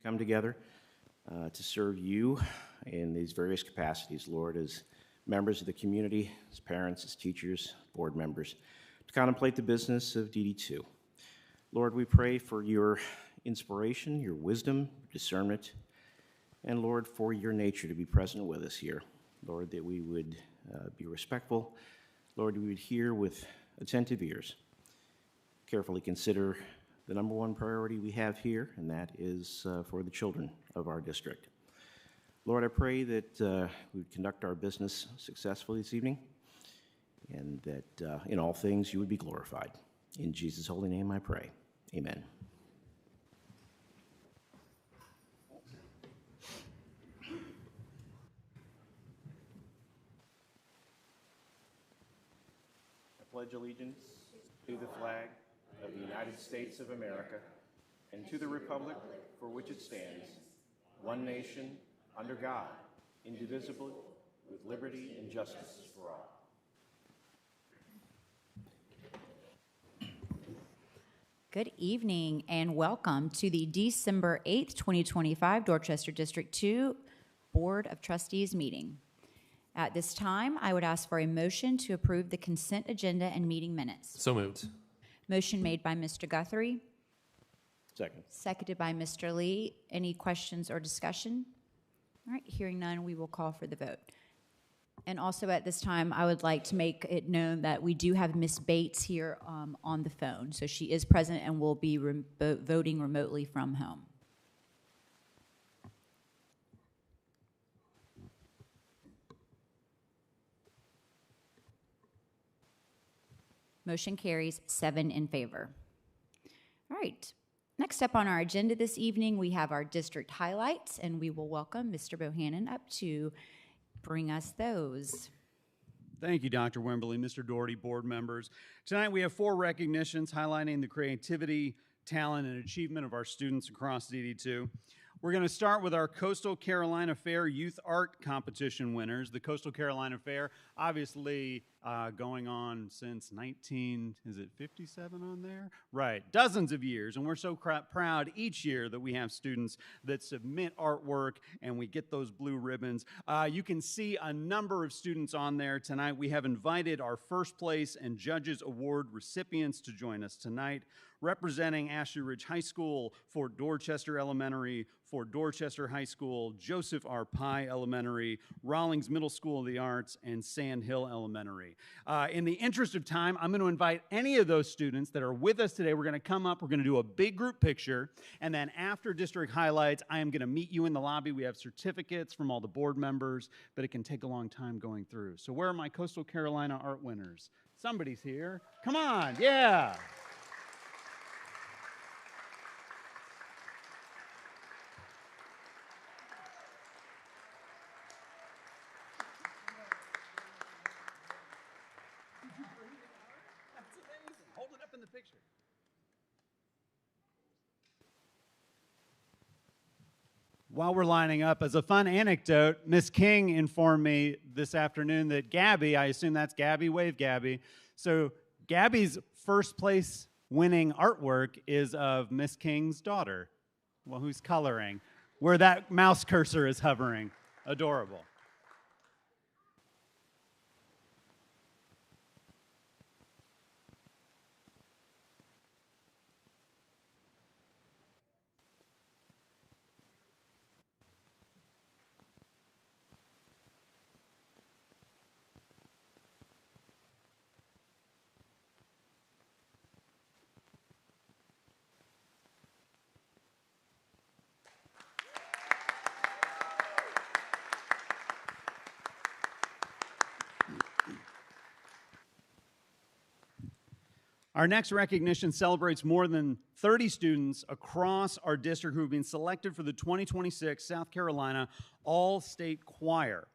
come together to serve you in these various capacities, Lord, as members of the community, as parents, as teachers, board members, to contemplate the business of DD2. Lord, we pray for your inspiration, your wisdom, discernment, and Lord, for your nature to be present with us here. Lord, that we would be respectful. Lord, we would hear with attentive ears, carefully consider the number one priority we have here, and that is for the children of our district. Lord, I pray that we would conduct our business successfully this evening, and that in all things you would be glorified. In Jesus' holy name I pray. Amen. I pledge allegiance to the flag of the United States of America and to the republic for which it stands, one nation, under God, indivisible, with liberty and justice for all. Good evening and welcome to the December 8th, 2025 Dorchester District 2 Board of Trustees meeting. At this time, I would ask for a motion to approve the consent agenda and meeting minutes. So moved. Motion made by Mr. Guthrie. Second. Seconded by Mr. Lee. Any questions or discussion? All right, hearing none, we will call for the vote. And also at this time, I would like to make it known that we do have Ms. Bates here on the phone. So she is present and will be voting remotely from home. Motion carries 7 in favor. All right. Next up on our agenda this evening, we have our district highlights, and we will welcome Mr. Bohannon up to bring us those. Thank you, Dr. Wimberly, Mr. Doherty, board members. Tonight we have 4 recognitions highlighting the creativity, talent, and achievement of our students across DD2. We're going to start with our Coastal Carolina Fair Youth Art Competition winners. The Coastal Carolina Fair, obviously going on since 57 on there? Right, dozens of years, and we're so proud each year that we have students that submit artwork and we get those blue ribbons. You can see a number of students on there tonight. We have invited our first place and Judges Award recipients to join us tonight. Representing Ashley Ridge High School, Fort Dorchester Elementary, Fort Dorchester High School, Joseph R. Pye Elementary, Rawlings Middle School of the Arts, and Sand Hill Elementary. In the interest of time, I'm going to invite any of those students that are with us today. We're going to come up, we're going to do a big group picture, and then after district highlights, I am going to meet you in the lobby. We have certificates from all the board members, but it can take a long time going through. So where are my Coastal Carolina art winners? Somebody's here. Come on, yeah. While we're lining up, as a fun anecdote, Miss King informed me this afternoon that Gabby, I assume that's Gabby, wave Gabby. So Gabby's first place winning artwork is of Miss King's daughter, well, who's coloring, where that mouse cursor is hovering. Adorable. Our next recognition celebrates more than 30 students across our district who have been selected for the 2026 South Carolina All-State Choir.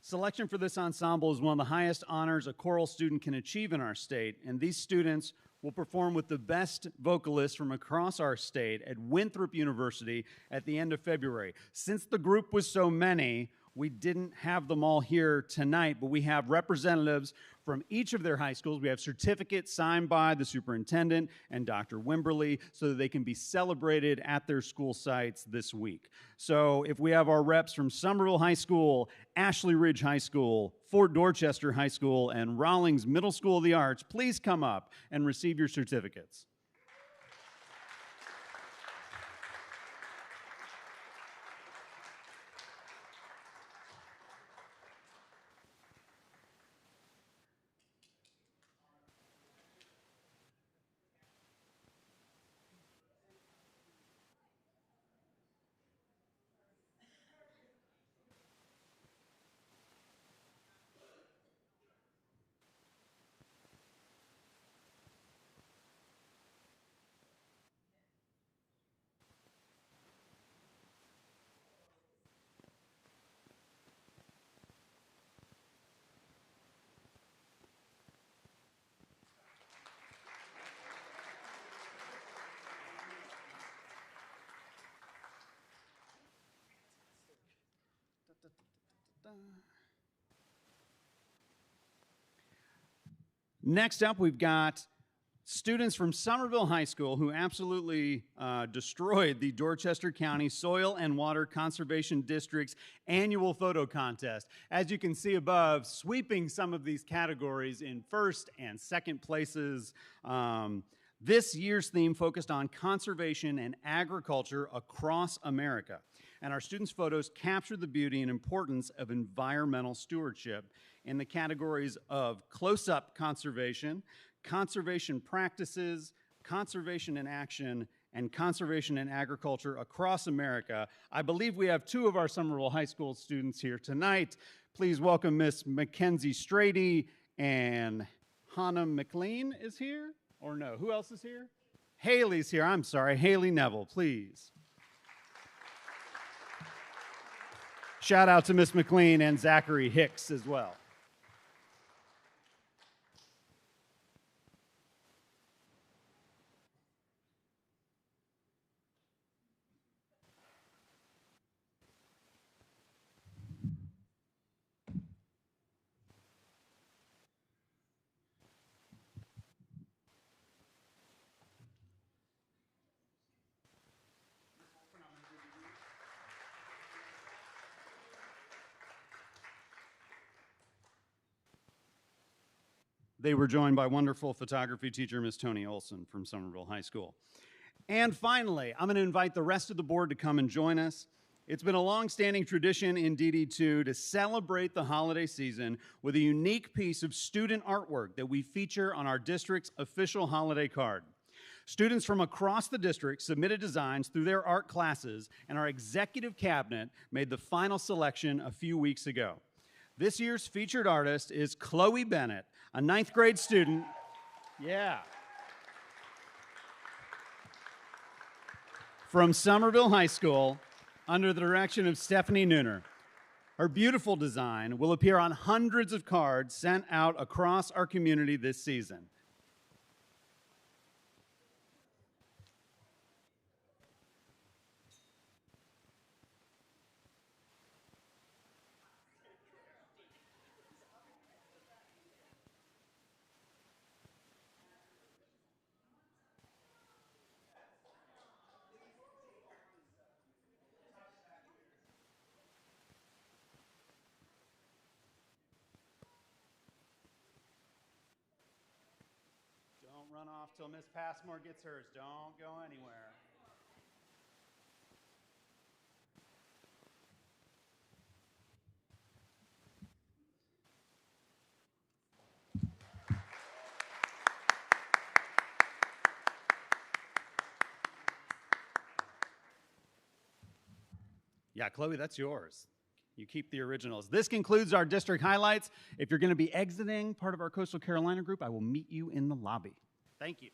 Selection for this ensemble is one of the highest honors a choral student can achieve in our state, and these students will perform with the best vocalists from across our state at Winthrop University at the end of February. Since the group was so many, We didn't have them all here tonight, but we have representatives from each of their high schools. We have certificates signed by the superintendent and Dr. Wimberly so that they can be celebrated at their school sites this week. So if we have our reps from Somerville High School, Ashley Ridge High School, Fort Dorchester High School, and Rawlings Middle School of the Arts, please come up and receive your certificates. Next up, we've got students from Somerville High School who absolutely destroyed the Dorchester County Soil and Water Conservation District's annual photo contest. As you can see above, sweeping some of these categories in first and second places. This year's theme focused on conservation and agriculture across America. And our students' photos captured the beauty and importance of environmental stewardship in the categories of close-up conservation, conservation practices, conservation in action, and conservation in agriculture across America. I believe we have two of our Somerville High School students here tonight. Please welcome Miss Mackenzie Strady, and Hannah McLean is here, or no, who else is here? Haley's here, I'm sorry, Haley Neville, please. Shout out to Miss McLean and Zachary Hicks as well. They were joined by wonderful photography teacher, Miss Tony Olson from Somerville High School. And finally, I'm going to invite the rest of the board to come and join us. It's been a long-standing tradition in DD2 to celebrate the holiday season with a unique piece of student artwork that we feature on our district's official holiday card. Students from across the district submitted designs through their art classes, and our executive cabinet made the final selection a few weeks ago. This year's featured artist is Chloe Bennett, a 9th grade student. Yeah. From Somerville High School, under the direction of Stephanie Nooner. Her beautiful design will appear on hundreds of cards sent out across our community this season. Don't run off till Miss Passmore gets hers. Don't go anywhere. Yeah, Chloe, that's yours. You keep the originals. This concludes our district highlights. If you're going to be exiting part of our Coastal Carolina group, I will meet you in the lobby. Thank you.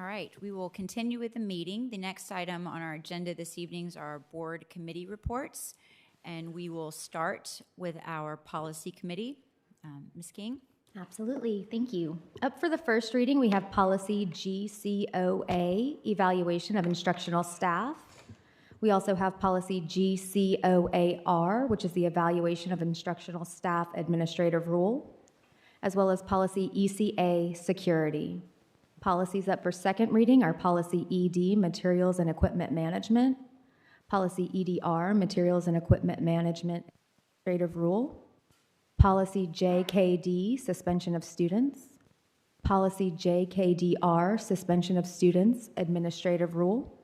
All right, we will continue with the meeting. The next item on our agenda this evening is our board committee reports, and we will start with our policy committee. Ms. King? Absolutely, thank you. Up for the first reading, we have policy GCOA, evaluation of instructional staff. We also have policy GCOAR, which is the evaluation of instructional staff administrative rule, as well as policy ECA, security. Policies up for second reading are policy ED, materials and equipment management, policy EDR, materials and equipment management administrative rule, policy JKD, suspension of students, policy JKDR, suspension of students administrative rule,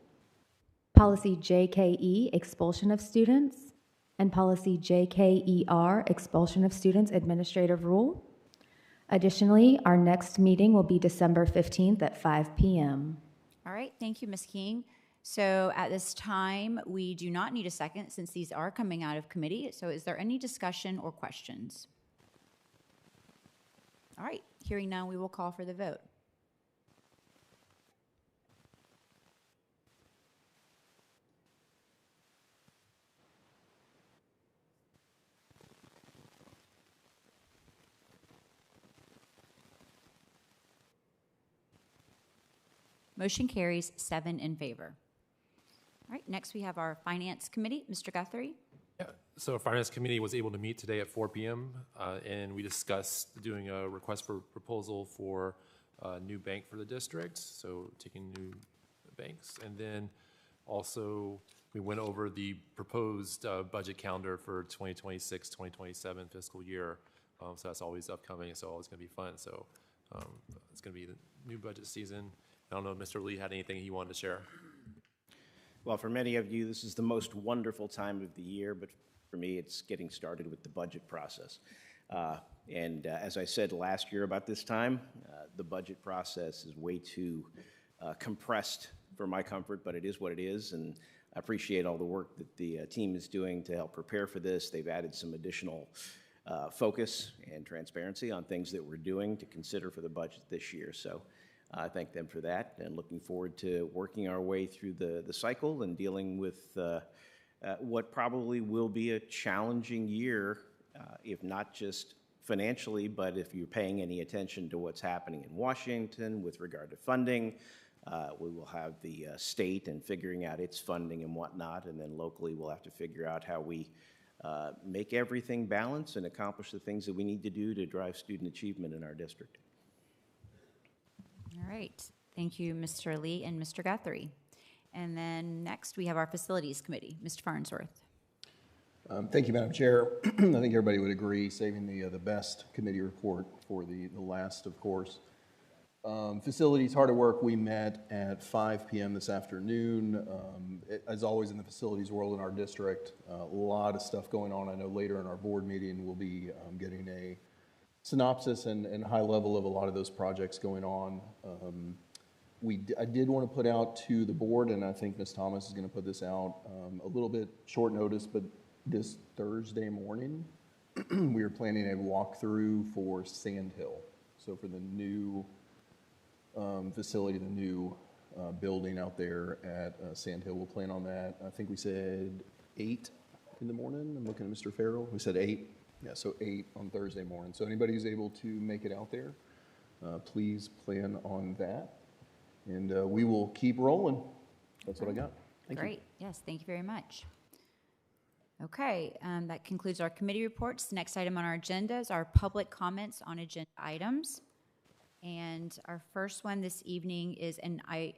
policy JKE, expulsion of students, and policy JKER, expulsion of students administrative rule. Additionally, our next meeting will be December 15th at 5 p.m. All right, thank you, Ms. King. So at this time, we do not need a second since these are coming out of committee. So is there any discussion or questions? All right, hearing none, we will call for the vote. Motion carries 7 in favor. All right, next we have our Finance Committee. Mr. Guthrie? Yeah, so our Finance Committee was able to meet today at 4 p.m. And we discussed doing a request for proposal for a new bank for the district, so taking new banks. And then also we went over the proposed budget calendar for 2026, 2027 fiscal year. So that's always upcoming, so always going to be fun. So it's going to be the new budget season. I don't know if Mr. Lee had anything he wanted to share. Well, for many of you, this is the most wonderful time of the year, but for me, it's getting started with the budget process. As I said last year about this time, the budget process is way too compressed for my comfort, but it is what it is, and I appreciate all the work that the team is doing to help prepare for this. They've added some additional focus and transparency on things that we're doing to consider for the budget this year. So I thank them for that, and looking forward to working our way through the cycle and dealing with what probably will be a challenging year, if not just financially, but if you're paying any attention to what's happening in Washington with regard to funding. We will have the state and figuring out its funding and whatnot, and then locally we'll have to figure out how we make everything balance and accomplish the things that we need to do to drive student achievement in our district. All right, thank you, Mr. Lee and Mr. Guthrie. And then next, we have our Facilities Committee. Mr. Farnsworth. Thank you, Madam Chair. I think everybody would agree, saving the best committee report for the last, of course. Facilities, hard at work. We met at 5 p.m. this afternoon. As always in the facilities world in our district, a lot of stuff going on. I know later in our board meeting we'll be getting a synopsis and high level of a lot of those projects going on. I did want to put out to the board, and I think Ms. Thomas is going to put this out a little bit short notice, but this Thursday morning, we are planning a walkthrough for Sand Hill. So for the new facility, the new building out there at Sand Hill, we'll plan on that. I think we said 8 in the morning. I'm looking at Mr. Farrell. We said 8. Yeah, so 8 on Thursday morning. So anybody who's able to make it out there, please plan on that. And we will keep rolling. That's what I got. Thank you. Great, yes, thank you very much. Okay, that concludes our committee reports. The next item on our agenda is our public comments on agenda items. And our first one this evening is, and I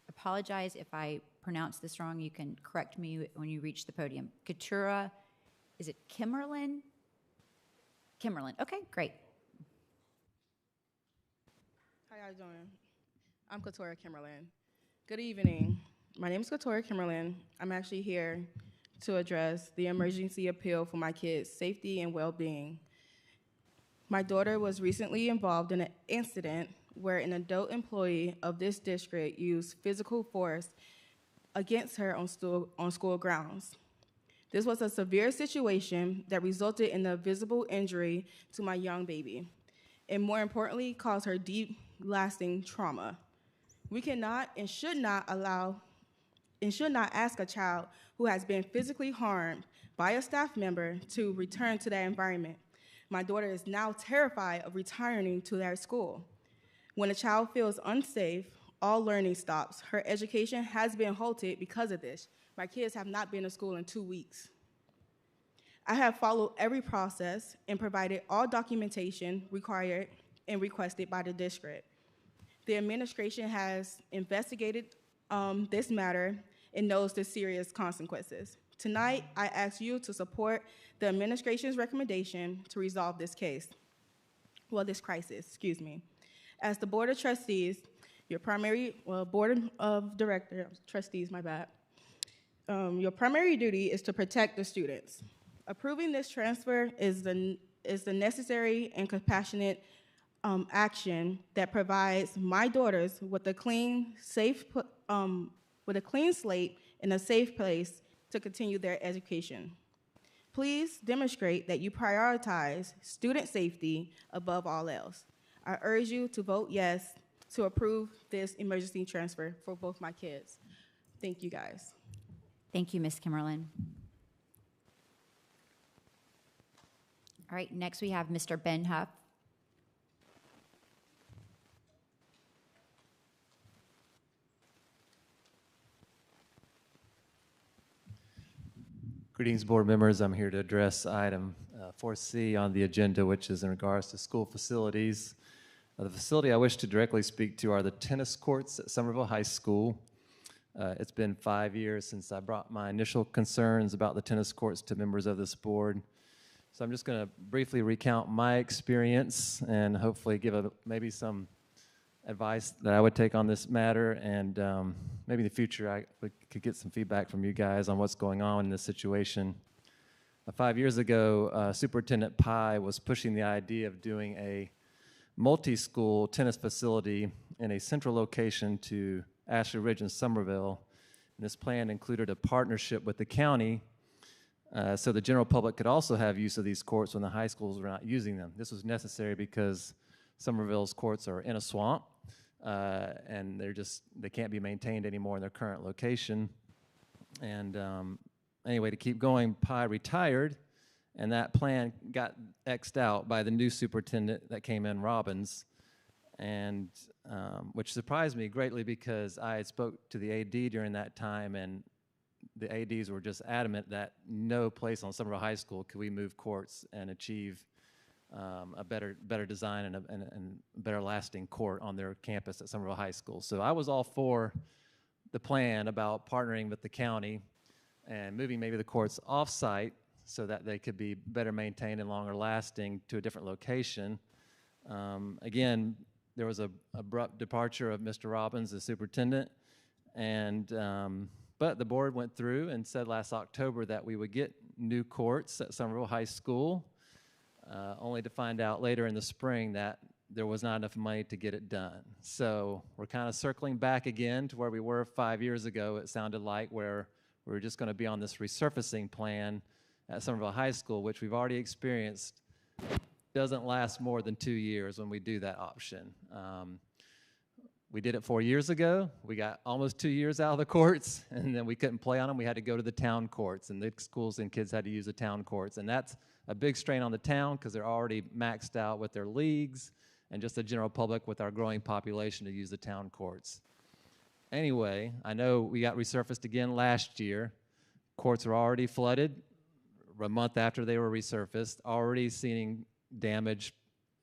apologize if I pronounce this wrong, you can correct me when you reach the podium. Keturah, is it Kimmerlin? Kimmerlin, okay, great. How y'all doing? I'm Keturah Kimmerlin. Good evening. My name is Keturah Kimmerlin. I'm actually here to address the emergency appeal for my kids' safety and well-being. My daughter was recently involved in an incident where an adult employee of this district used physical force against her on school grounds. This was a severe situation that resulted in a visible injury to my young baby, and more importantly, caused her deep, lasting trauma. We cannot and should not ask a child who has been physically harmed by a staff member to return to that environment. My daughter is now terrified of returning to their school. When a child feels unsafe, all learning stops. Her education has been halted because of this. My kids have not been to school in 2 weeks. I have followed every process and provided all documentation required and requested by the district. The administration has investigated this matter and knows the serious consequences. Tonight, I ask you to support the administration's recommendation to resolve this crisis, excuse me. As the Board of Trustees, Board of Trustees, my bad. Your primary duty is to protect the students. Approving this transfer is the necessary and compassionate action that provides my daughters with a clean slate and a safe place to continue their education. Please demonstrate that you prioritize student safety above all else. I urge you to vote yes to approve this emergency transfer for both my kids. Thank you, guys. Thank you, Ms. Kimmerlin. All right, next we have Mr. Ben Huff. Greetings, board members. I'm here to address item 4C on the agenda, which is in regards to school facilities. The facility I wish to directly speak to are the tennis courts at Somerville High School. It's been 5 years since I brought my initial concerns about the tennis courts to members of this board. So I'm just going to briefly recount my experience and hopefully give maybe some advice that I would take on this matter, and maybe in the future we could get some feedback from you guys on what's going on in this situation. 5 years ago, Superintendent Pye was pushing the idea of doing a multi-school tennis facility in a central location to Ashley Ridge and Somerville. And this plan included a partnership with the county so the general public could also have use of these courts when the high schools were not using them. This was necessary because Somerville's courts are in a swamp, and they can't be maintained anymore in their current location. And anyway, to keep going, Pye retired, and that plan got X'd out by the new superintendent that came in, Robbins, and which surprised me greatly because I had spoke to the AD during that time, and the ADs were just adamant that no place on Somerville High School could we move courts and achieve a better design and a better lasting court on their campus at Somerville High School. So I was all for the plan about partnering with the county and moving maybe the courts off-site so that they could be better maintained and longer lasting to a different location. Again, there was an abrupt departure of Mr. Robbins, the superintendent, and but the board went through and said last October that we would get new courts at Somerville High School, only to find out later in the spring that there was not enough money to get it done. So we're kind of circling back again to where we were 5 years ago, it sounded like, where we were just going to be on this resurfacing plan at Somerville High School, which we've already experienced doesn't last more than 2 years when we do that option. We did it 4 years ago. We got almost 2 years out of the courts, and then we couldn't play on them. We had to go to the town courts, and the schools and kids had to use the town courts. And that's a big strain on the town because they're already maxed out with their leagues and just the general public with our growing population to use the town courts. Anyway, I know we got resurfaced again last year. Courts are already flooded a month after they were resurfaced, already seeing damage,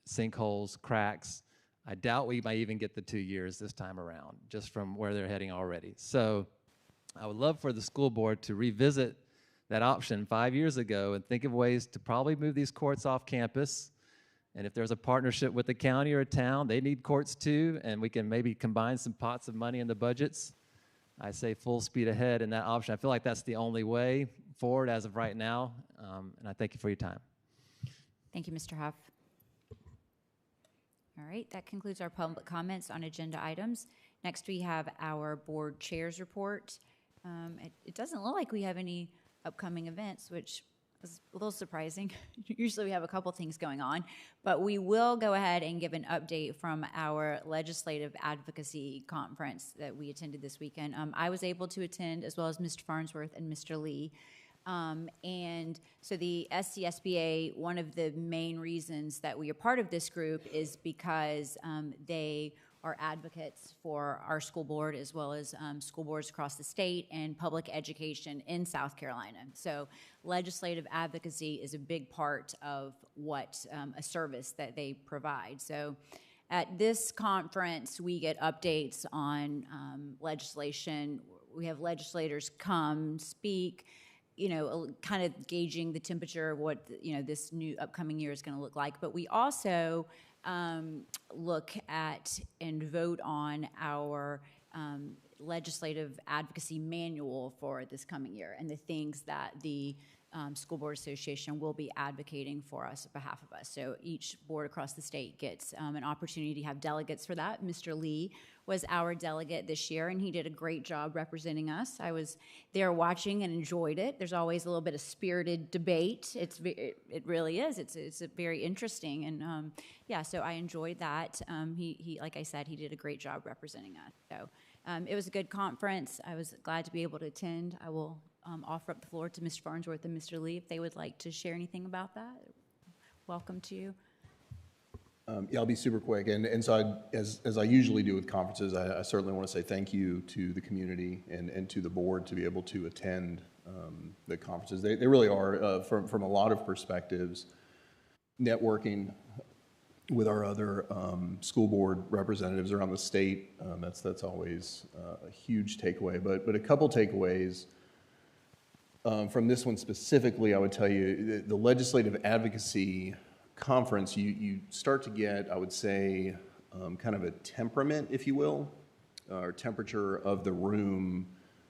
sinkholes, cracks. I doubt we might even get the 2 years this time around, just from where they're heading already. So I would love for the school board to revisit that option 5 years ago and think of ways to probably move these courts off campus. And if there's a partnership with the county or a town, they need courts too, and we can maybe combine some pots of money in the budgets. I say full speed ahead in that option. I feel like that's the only way forward as of right now, and I thank you for your time. Thank you, Mr. Huff. All right, that concludes our public comments on agenda items. Next, we have our board chair's report. It doesn't look like we have any upcoming events, which was a little surprising. Usually we have a couple things going on, but we will go ahead and give an update from our legislative advocacy conference that we attended this weekend. I was able to attend, as well as Mr. Farnsworth and Mr. Lee. And so the SCSBA, one of the main reasons that we are part of this group is because they are advocates for our school board, as well as school boards across the state and public education in South Carolina. So legislative advocacy is a big part of what a service that they provide. So at this conference, we get updates on legislation. We have legislators come speak, you know, kind of gauging the temperature of what, you know, this new upcoming year is going to look like. But we also look at and vote on our legislative advocacy manual for this coming year and the things that the School Board Association will be advocating for us on behalf of us. So each board across the state gets an opportunity to have delegates for that. Mr. Lee was our delegate this year, and he did a great job representing us. I was there watching and enjoyed it. There's always a little bit of spirited debate. It really is. It's very interesting, and yeah, so I enjoyed that. He, like I said, he did a great job representing us. So it was a good conference. I was glad to be able to attend. I will offer up the floor to Mr. Farnsworth and Mr. Lee if they would like to share anything about that. Welcome to you. Yeah, I'll be super quick. And so as I usually do with conferences, I certainly want to say thank you to the community and to the board to be able to attend the conferences. They really are, from a lot of perspectives, networking with our other school board representatives around the state. That's always a huge takeaway. But a couple takeaways. From this one specifically, I would tell you the legislative advocacy conference, you start to get, I would say, kind of a temperament, if you will, or temperature of the room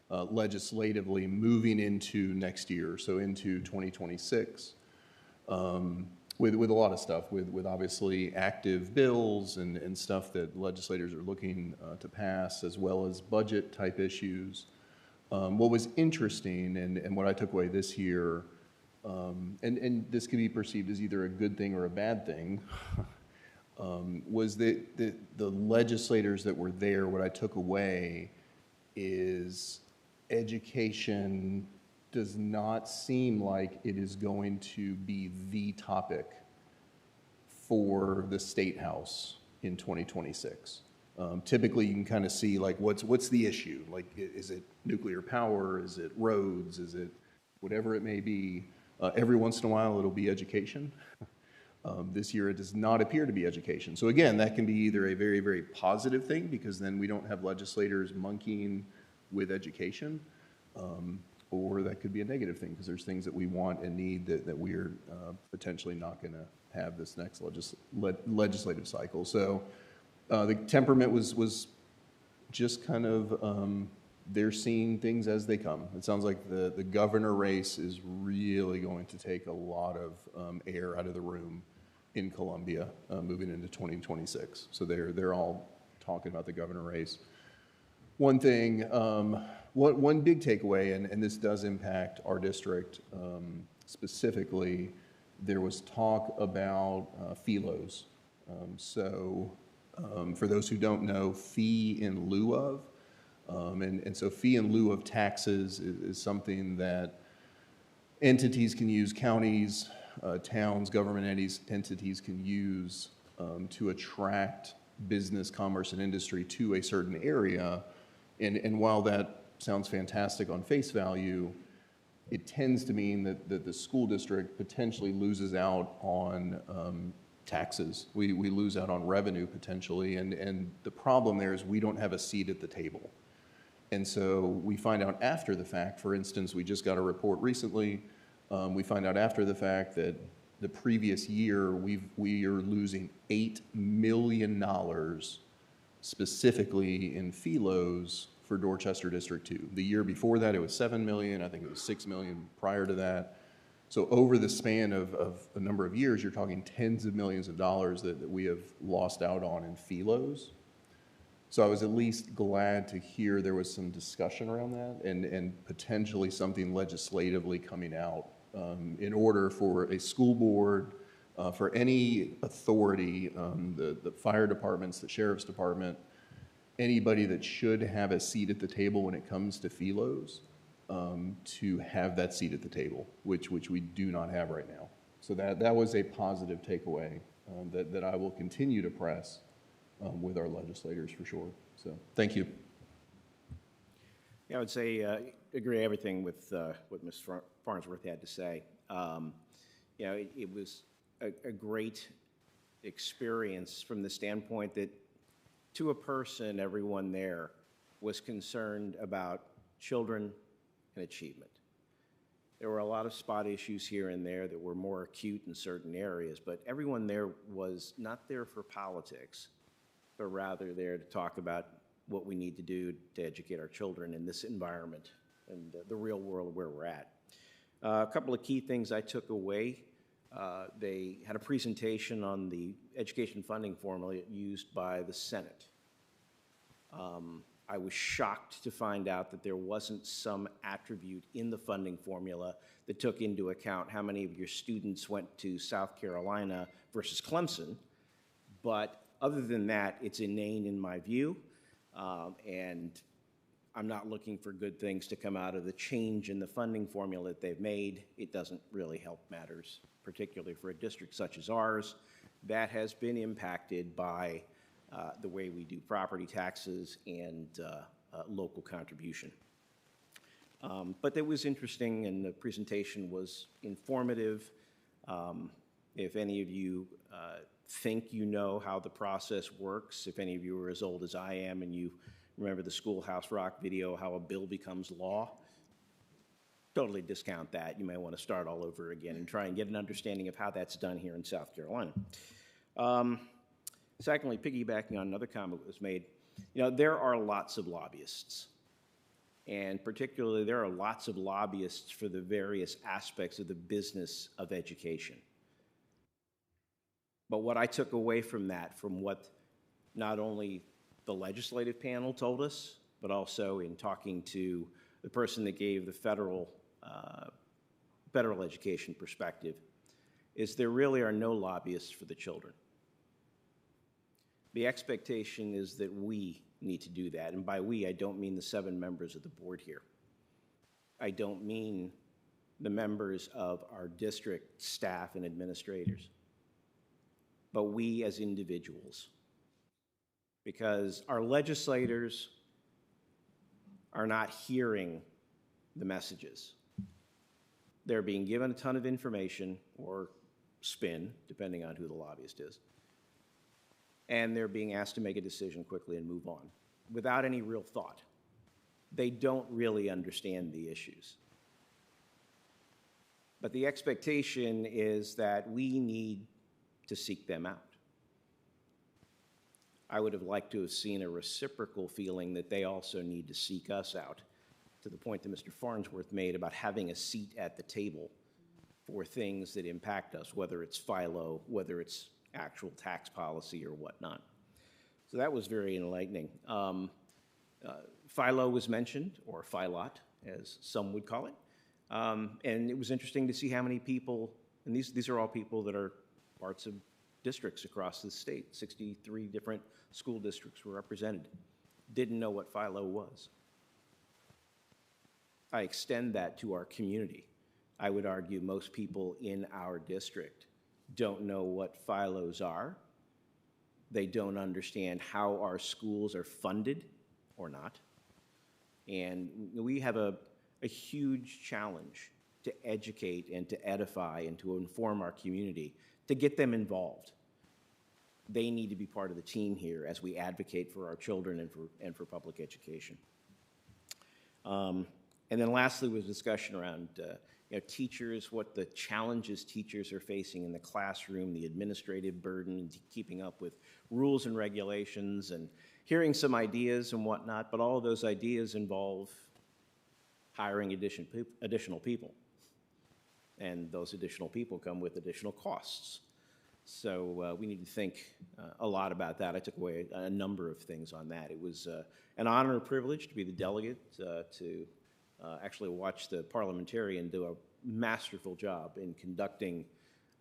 legislatively moving into next year, so into 2026, with a lot of stuff, with obviously active bills and stuff that legislators are looking to pass, as well as budget type issues. What was interesting and what I took away this year, and this could be perceived as either a good thing or a bad thing, was that the legislators that were there, what I took away is education does not seem like it is going to be the topic for the State House in 2026. Typically, you can kind of see, like, what's the issue? Like, is it nuclear power? Is it roads? Is it whatever it may be? Every once in a while, it'll be education. This year, it does not appear to be education. So again, that can be either a very, very positive thing, because then we don't have legislators monkeying with education, or that could be a negative thing, because there's things that we want and need that we're potentially not going to have this next legislative cycle. So the temperament was just kind of, they're seeing things as they come. It sounds like the governor race is really going to take a lot of air out of the room in Columbia moving into 2026. So they're all talking about the governor race. One thing, one big takeaway, and this does impact our district specifically, there was talk about FELOs. For those who don't know, fee in lieu of, and so fee in lieu of taxes is something that entities can use, counties, towns, government entities can use to attract business, commerce, and industry to a certain area. And while that sounds fantastic on face value, it tends to mean that the school district potentially loses out on taxes. We lose out on revenue potentially, and the problem there is we don't have a seat at the table. And so we find out after the fact. For instance, we just got a report recently. We find out after the fact that the previous year we are losing $8 million specifically in FELOs for Dorchester District 2. The year before that, it was $7 million. I think it was $6 million prior to that. So over the span of a number of years, you're talking tens of millions of dollars that we have lost out on in FELOs. So I was at least glad to hear there was some discussion around that and potentially something legislatively coming out In order for a school board, for any authority, the fire departments, the sheriff's department, anybody that should have a seat at the table when it comes to philos, to have that seat at the table, which we do not have right now. So that was a positive takeaway that I will continue to press with our legislators for sure. So thank you. Yeah, I would say agree everything with what Ms. Farnsworth had to say. You know, it was a great experience from the standpoint that to a person, everyone there was concerned about children and achievement. There were a lot of spot issues here and there that were more acute in certain areas, but everyone there was not there for politics, but rather there to talk about what we need to do to educate our children in this environment and the real world where we're at. A couple of key things I took away. They had a presentation on the education funding formula used by the Senate. I was shocked to find out that there wasn't some attribute in the funding formula that took into account how many of your students went to South Carolina versus Clemson. But other than that, it's inane in my view, and I'm not looking for good things to come out of the change in the funding formula that they've made. It doesn't really help matters, particularly for a district such as ours that has been impacted by the way we do property taxes and local contribution. But it was interesting, and the presentation was informative. If any of you think you know how the process works, if any of you are as old as I am and you remember the Schoolhouse Rock video, how a bill becomes law, totally discount that. You may want to start all over again and try and get an understanding of how that's done here in South Carolina. Secondly, piggybacking on another comment that was made, you know, there are lots of lobbyists. And particularly, there are lots of lobbyists for the various aspects of the business of education. But what I took away from that, from what not only the legislative panel told us, but also in talking to the person that gave the federal education perspective, is there really are no lobbyists for the children. The expectation is that we need to do that. And by we, I don't mean the 7 members of the board here. I don't mean the members of our district staff and administrators, but we as individuals. Because our legislators are not hearing the messages. They're being given a ton of information, or spin, depending on who the lobbyist is, and they're being asked to make a decision quickly and move on without any real thought. They don't really understand the issues. But the expectation is that we need to seek them out. I would have liked to have seen a reciprocal feeling that they also need to seek us out, to the point that Mr. Farnsworth made about having a seat at the table for things that impact us, whether it's FILO, whether it's actual tax policy or whatnot. So that was very enlightening. FILO was mentioned, or FILOT, as some would call it. And it was interesting to see how many people, and these are all people that are parts of districts across the state, 63 different school districts were represented, didn't know what FILO was. I extend that to our community. I would argue most people in our district don't know what FILOs are. They don't understand how our schools are funded or not. And we have a huge challenge to educate and to edify and to inform our community, to get them involved. They need to be part of the team here as we advocate for our children and for public education. And then lastly was discussion around teachers, what the challenges teachers are facing in the classroom, the administrative burden, keeping up with rules and regulations, and hearing some ideas and whatnot, but all of those ideas involve hiring additional people. And those additional people come with additional costs. So we need to think a lot about that. I took away a number of things on that. It was an honor and privilege to be the delegate to actually watch the parliamentarian do masterful job in conducting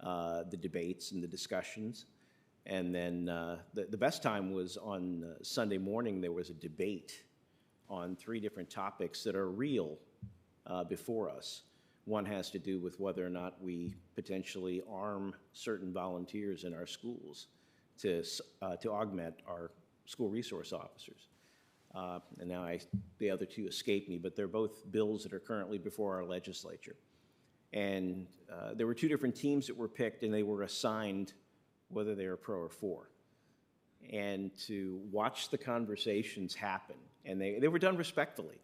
the debates and the discussions. And then the best time was on Sunday morning. There was a debate on 3 different topics that are real before us. One has to do with whether or not we potentially arm certain volunteers in our schools to augment our school resource officers. And now the other 2 escape me, but they're both bills that are currently before our legislature. And there were 2 different teams that were picked, and they were assigned whether they were pro or for. And to watch the conversations happen, and they were done respectfully,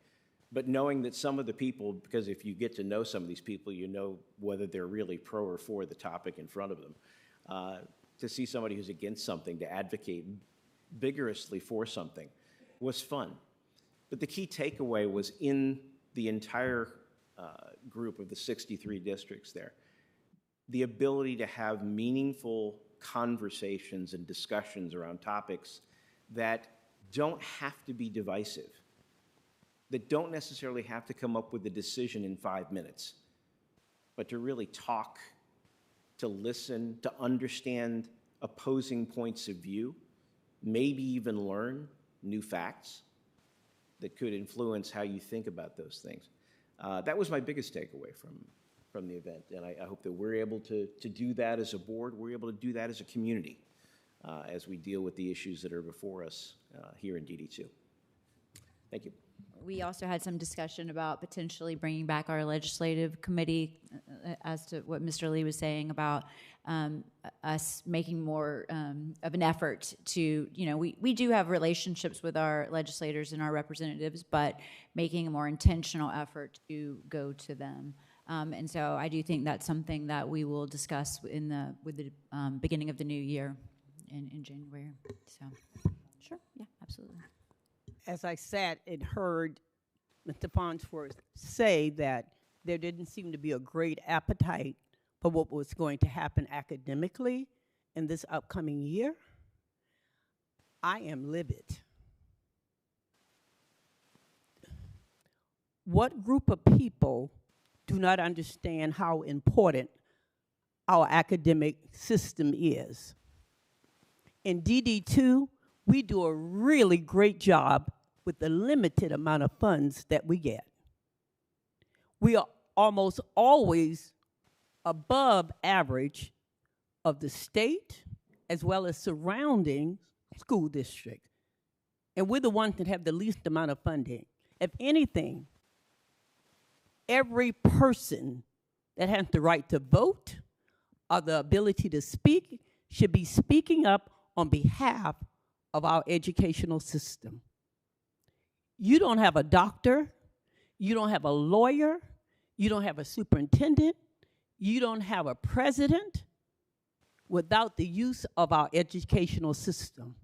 but knowing that some of the people, because if you get to know some of these people, you know whether they're really pro or for the topic in front of them. To see somebody who's against something, to advocate vigorously for something, was fun. But the key takeaway was in the entire group of the 63 districts there, the ability to have meaningful conversations and discussions around topics that don't have to be divisive, that don't necessarily have to come up with a decision in 5 minutes, but to really talk, to listen, to understand opposing points of view, maybe even learn new facts that could influence how you think about those things. That was my biggest takeaway from the event, and I hope that we're able to do that as a board, we're able to do that as a community as we deal with the issues that are before us here in DD2. Thank you. We also had some discussion about potentially bringing back our legislative committee as to what Mr. Lee was saying about us making more of an effort to, we do have relationships with our legislators and our representatives, but making a more intentional effort to go to them. And so I do think that's something that we will discuss with the beginning of the new year in January. So, sure, yeah, absolutely. As I sat and heard Mr. Farnsworth say that there didn't seem to be a great appetite for what was going to happen academically in this upcoming year, I am livid. What group of people do not understand how important our academic system is? In DD2, we do a really great job with the limited amount of funds that we get. We are almost always above average of the state as well as surrounding school districts. And we're the ones that have the least amount of funding. If anything, every person that has the right to vote or the ability to speak should be speaking up on behalf of our educational system. You don't have a doctor, you don't have a lawyer, you don't have a superintendent, you don't have a president without the use of our educational system.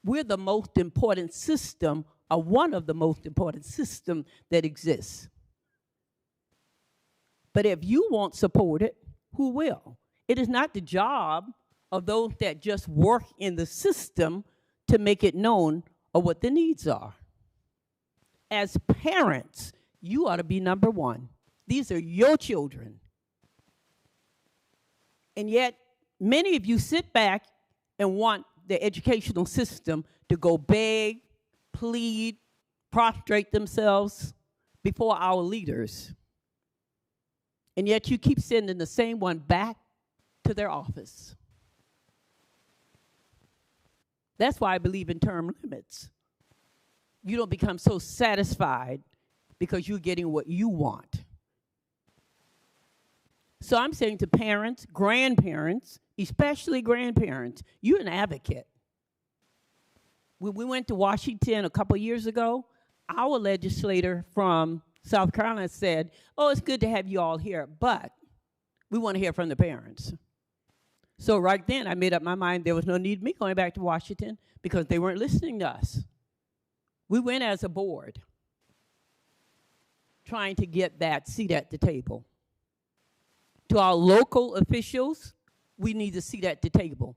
We're the most important system, or one of the most important systems that exists. But if you won't support it, who will? It is not the job of those that just work in the system to make it known of what the needs are. As parents, you ought to be number one. These are your children. And yet, many of you sit back and want the educational system to go beg, plead, prostrate themselves before our leaders. And yet you keep sending the same one back to their office. That's why I believe in term limits. You don't become so satisfied because you're getting what you want. So I'm saying to parents, grandparents, especially grandparents, you're an advocate. When we went to Washington a couple years ago, our legislator from South Carolina said, oh, it's good to have you all here, but we want to hear from the parents. So right then, I made up my mind there was no need of me going back to Washington because they weren't listening to us. We went as a board trying to get that seat at the table. To our local officials, we need a seat at the table.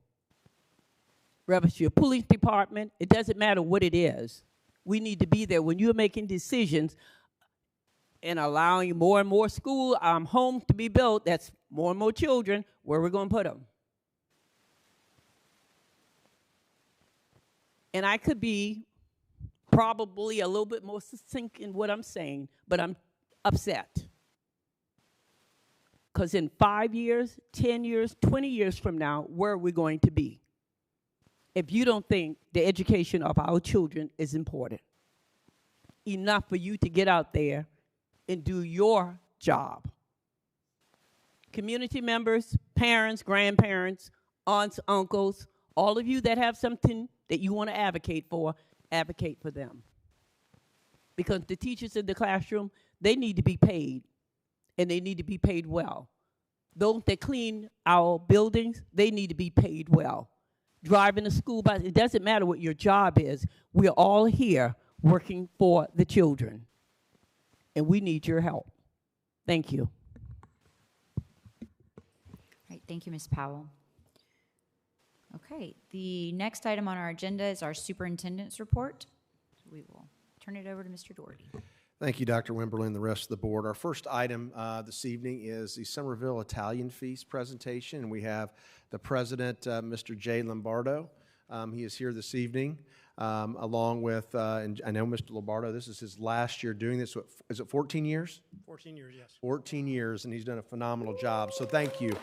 Whether it's your police department, it doesn't matter what it is. We need to be there when you're making decisions and allowing more and more school homes to be built, that's more and more children, where we're going to put them. And I could be probably a little bit more succinct in what I'm saying, but I'm upset. Because in 5 years, 10 years, 20 years from now, where are we going to be? If you don't think the education of our children is important enough for you to get out there and do your job. Community members, parents, grandparents, aunts, uncles, all of you that have something that you want to advocate for them. Because the teachers in the classroom, they need to be paid, and they need to be paid well. Those that clean our buildings, they need to be paid well. Driving a school bus, it doesn't matter what your job is. We're all here working for the children, and we need your help. Thank you. All right, thank you, Ms. Powell. Okay, the next item on our agenda is our superintendent's report. We will turn it over to Mr. Doherty. Thank you, Dr. Wimberly and the rest of the board. Our first item this evening is the Somerville Italian Feast presentation, and we have the president, Mr. Jay Lombardo. He is here this evening, along with, and I know Mr. Lombardo, this is his last year doing this. Is it 14 years? 14 years, yes. 14 years, and he's done a phenomenal job, so thank you.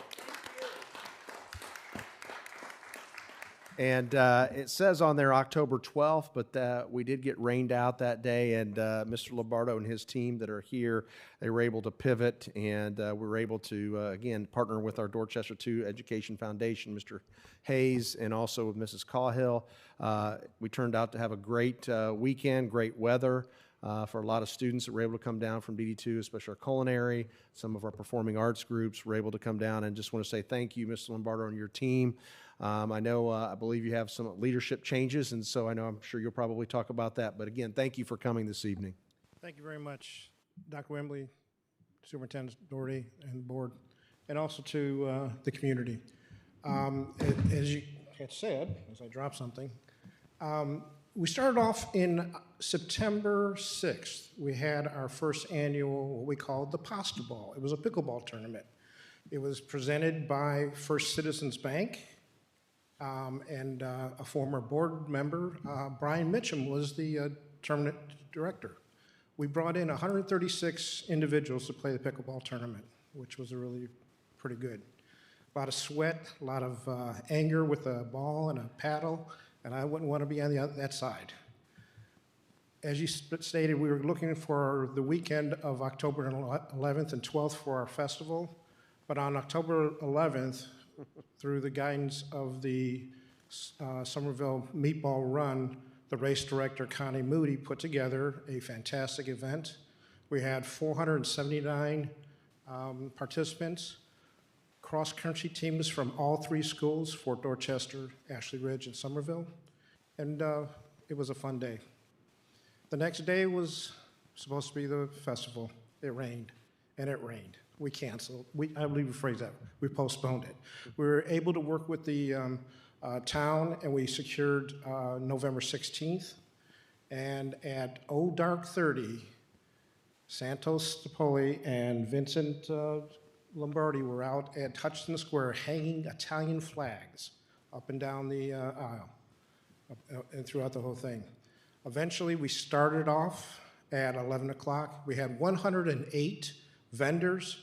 And it says on there October 12th, but we did get rained out that day, and Mr. Lombardo and his team that are here, they were able to pivot, and we were able to, again, partner with our Dorchester II Education Foundation, Mr. Hayes, and also with Mrs. Cahill. We turned out to have a great weekend, great weather. For a lot of students that were able to come down from DD2, especially our culinary, some of our performing arts groups were able to come down, and just want to say thank you, Mr. Lombardo, and your team. I believe you have some leadership changes, and so I'm sure you'll probably talk about that. But again, thank you for coming this evening. Thank you very much, Dr. Wembley, Superintendent Doherty, and the board, and also to the community. As you had said, as I dropped something, we started off in September 6th. We had our first annual, what we called the Pasta Ball. It was a pickleball tournament. It was presented by First Citizens Bank, and a former board member, Brian Mitchum, was the tournament director. We brought in 136 individuals to play the pickleball tournament, which was really pretty good. A lot of sweat, a lot of anger with a ball and a paddle, and I wouldn't want to be on that side. As you stated, we were looking for the weekend of October 11th and 12th for our festival, but on October 11th, through the guidance of the Somerville Meatball Run, the race director, Connie Moody, put together a fantastic event. We had 479 participants, cross-country teams from all three schools, Fort Dorchester, Ashley Ridge, and Somerville, and it was a fun day. The next day was supposed to be the festival. It rained, and it rained. We canceled. I believe we phrased that. We postponed it. We were able to work with the town, and we secured November 16th. And at dark 30, Santos Stapoli and Vincent Lombardi were out at Hutchinson Square hanging Italian flags up and down the aisle and throughout the whole thing. Eventually, we started off at 11 o'clock. We had 108 vendors,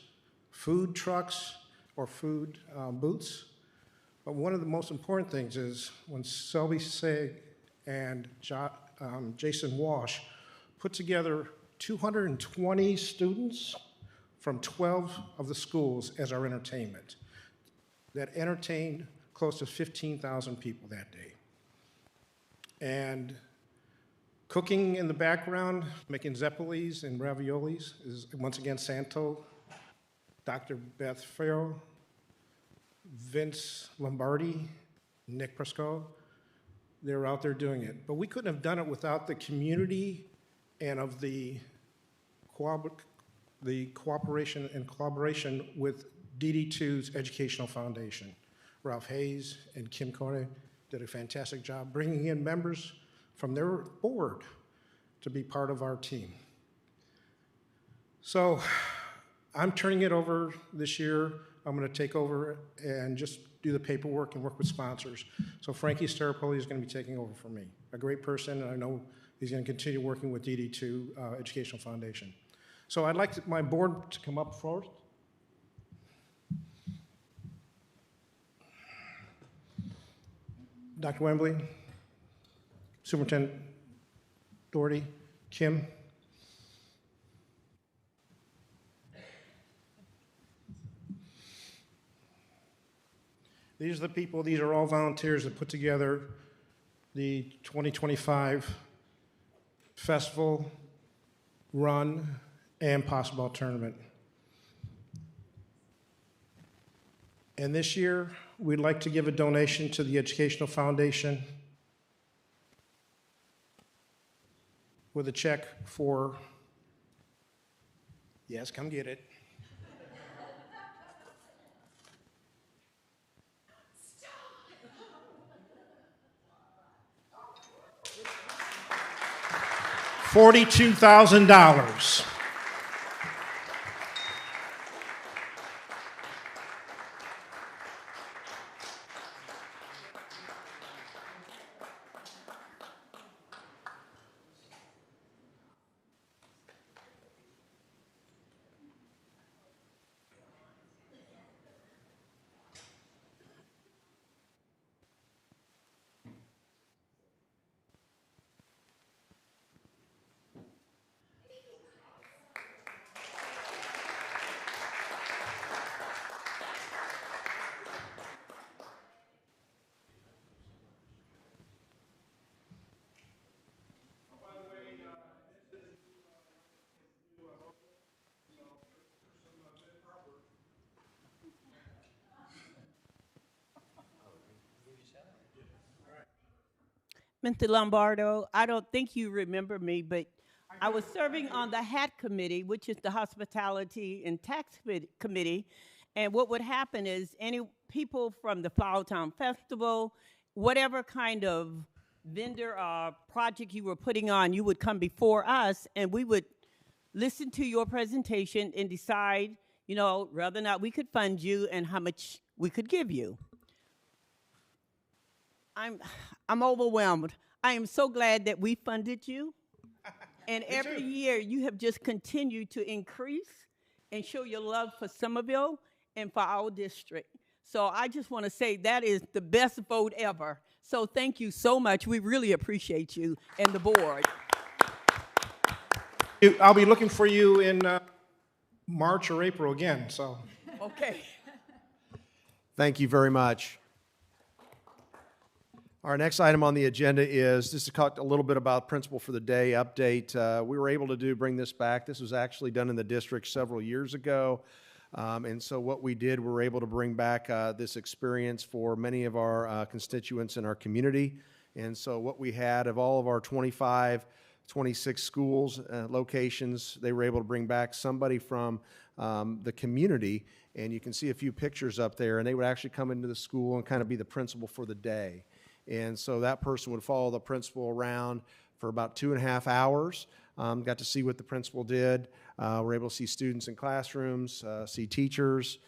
food trucks, or food booths. But one of the most important things is when Selby Say and Jason Walsh put together 220 students from 12 of the schools as our entertainment. That entertained close to 15,000 people that day. And cooking in the background, making zeppelis and raviolis, is once again Santo, Dr. Beth Farrell, Vince Lombardi, Nick Presco. They were out there doing it. But we couldn't have done it without the community and of the cooperation and collaboration with DD2's Educational Foundation. Ralph Hayes and Kim Corey did a fantastic job bringing in members from their board to be part of our team. So I'm turning it over this year. I'm going to take over and just do the paperwork and work with sponsors. So Frankie Starapoli is going to be taking over for me. A great person, and I know he's going to continue working with DD2 Educational Foundation. So I'd like my board to come up first. Dr. Wembley, Superintendent Doherty, Kim. These are the people, these are all volunteers that put together the 2025 festival, run, and possible tournament. And this year, we'd like to give a donation to the Educational Foundation with a check for, yes, come get it, $42,000. Mr. Lombardo, I don't think you remember me, but I was serving on the HAT committee, which is the Hospitality and Tax Committee. And what would happen is any people from the Flowertown Festival, whatever kind of vendor or project you were putting on, you would come before us and we would listen to your presentation and decide, you know, whether or not we could fund you and how much we could give you. I'm overwhelmed. I am so glad that we funded you. And every year you have just continued to increase and show your love for Somerville and for our district. So I just want to say that is the best vote ever. So thank you so much. We really appreciate you and the board. I'll be looking for you in March or April again, so. Okay. Thank you very much. Our next item on the agenda is just to talk a little bit about Principal for the Day update. We were able to bring this back. This was actually done in the district several years ago. And so what we did, we were able to bring back this experience for many of our constituents in our community. And so what we had of all of our 26 schools, locations, they were able to bring back somebody from the community. And you can see a few pictures up there, and they would actually come into the school and kind of be the principal for the day. And so that person would follow the principal around for about 2.5 hours. Got to see what the principal did. We're able to see students in classrooms, see teachers,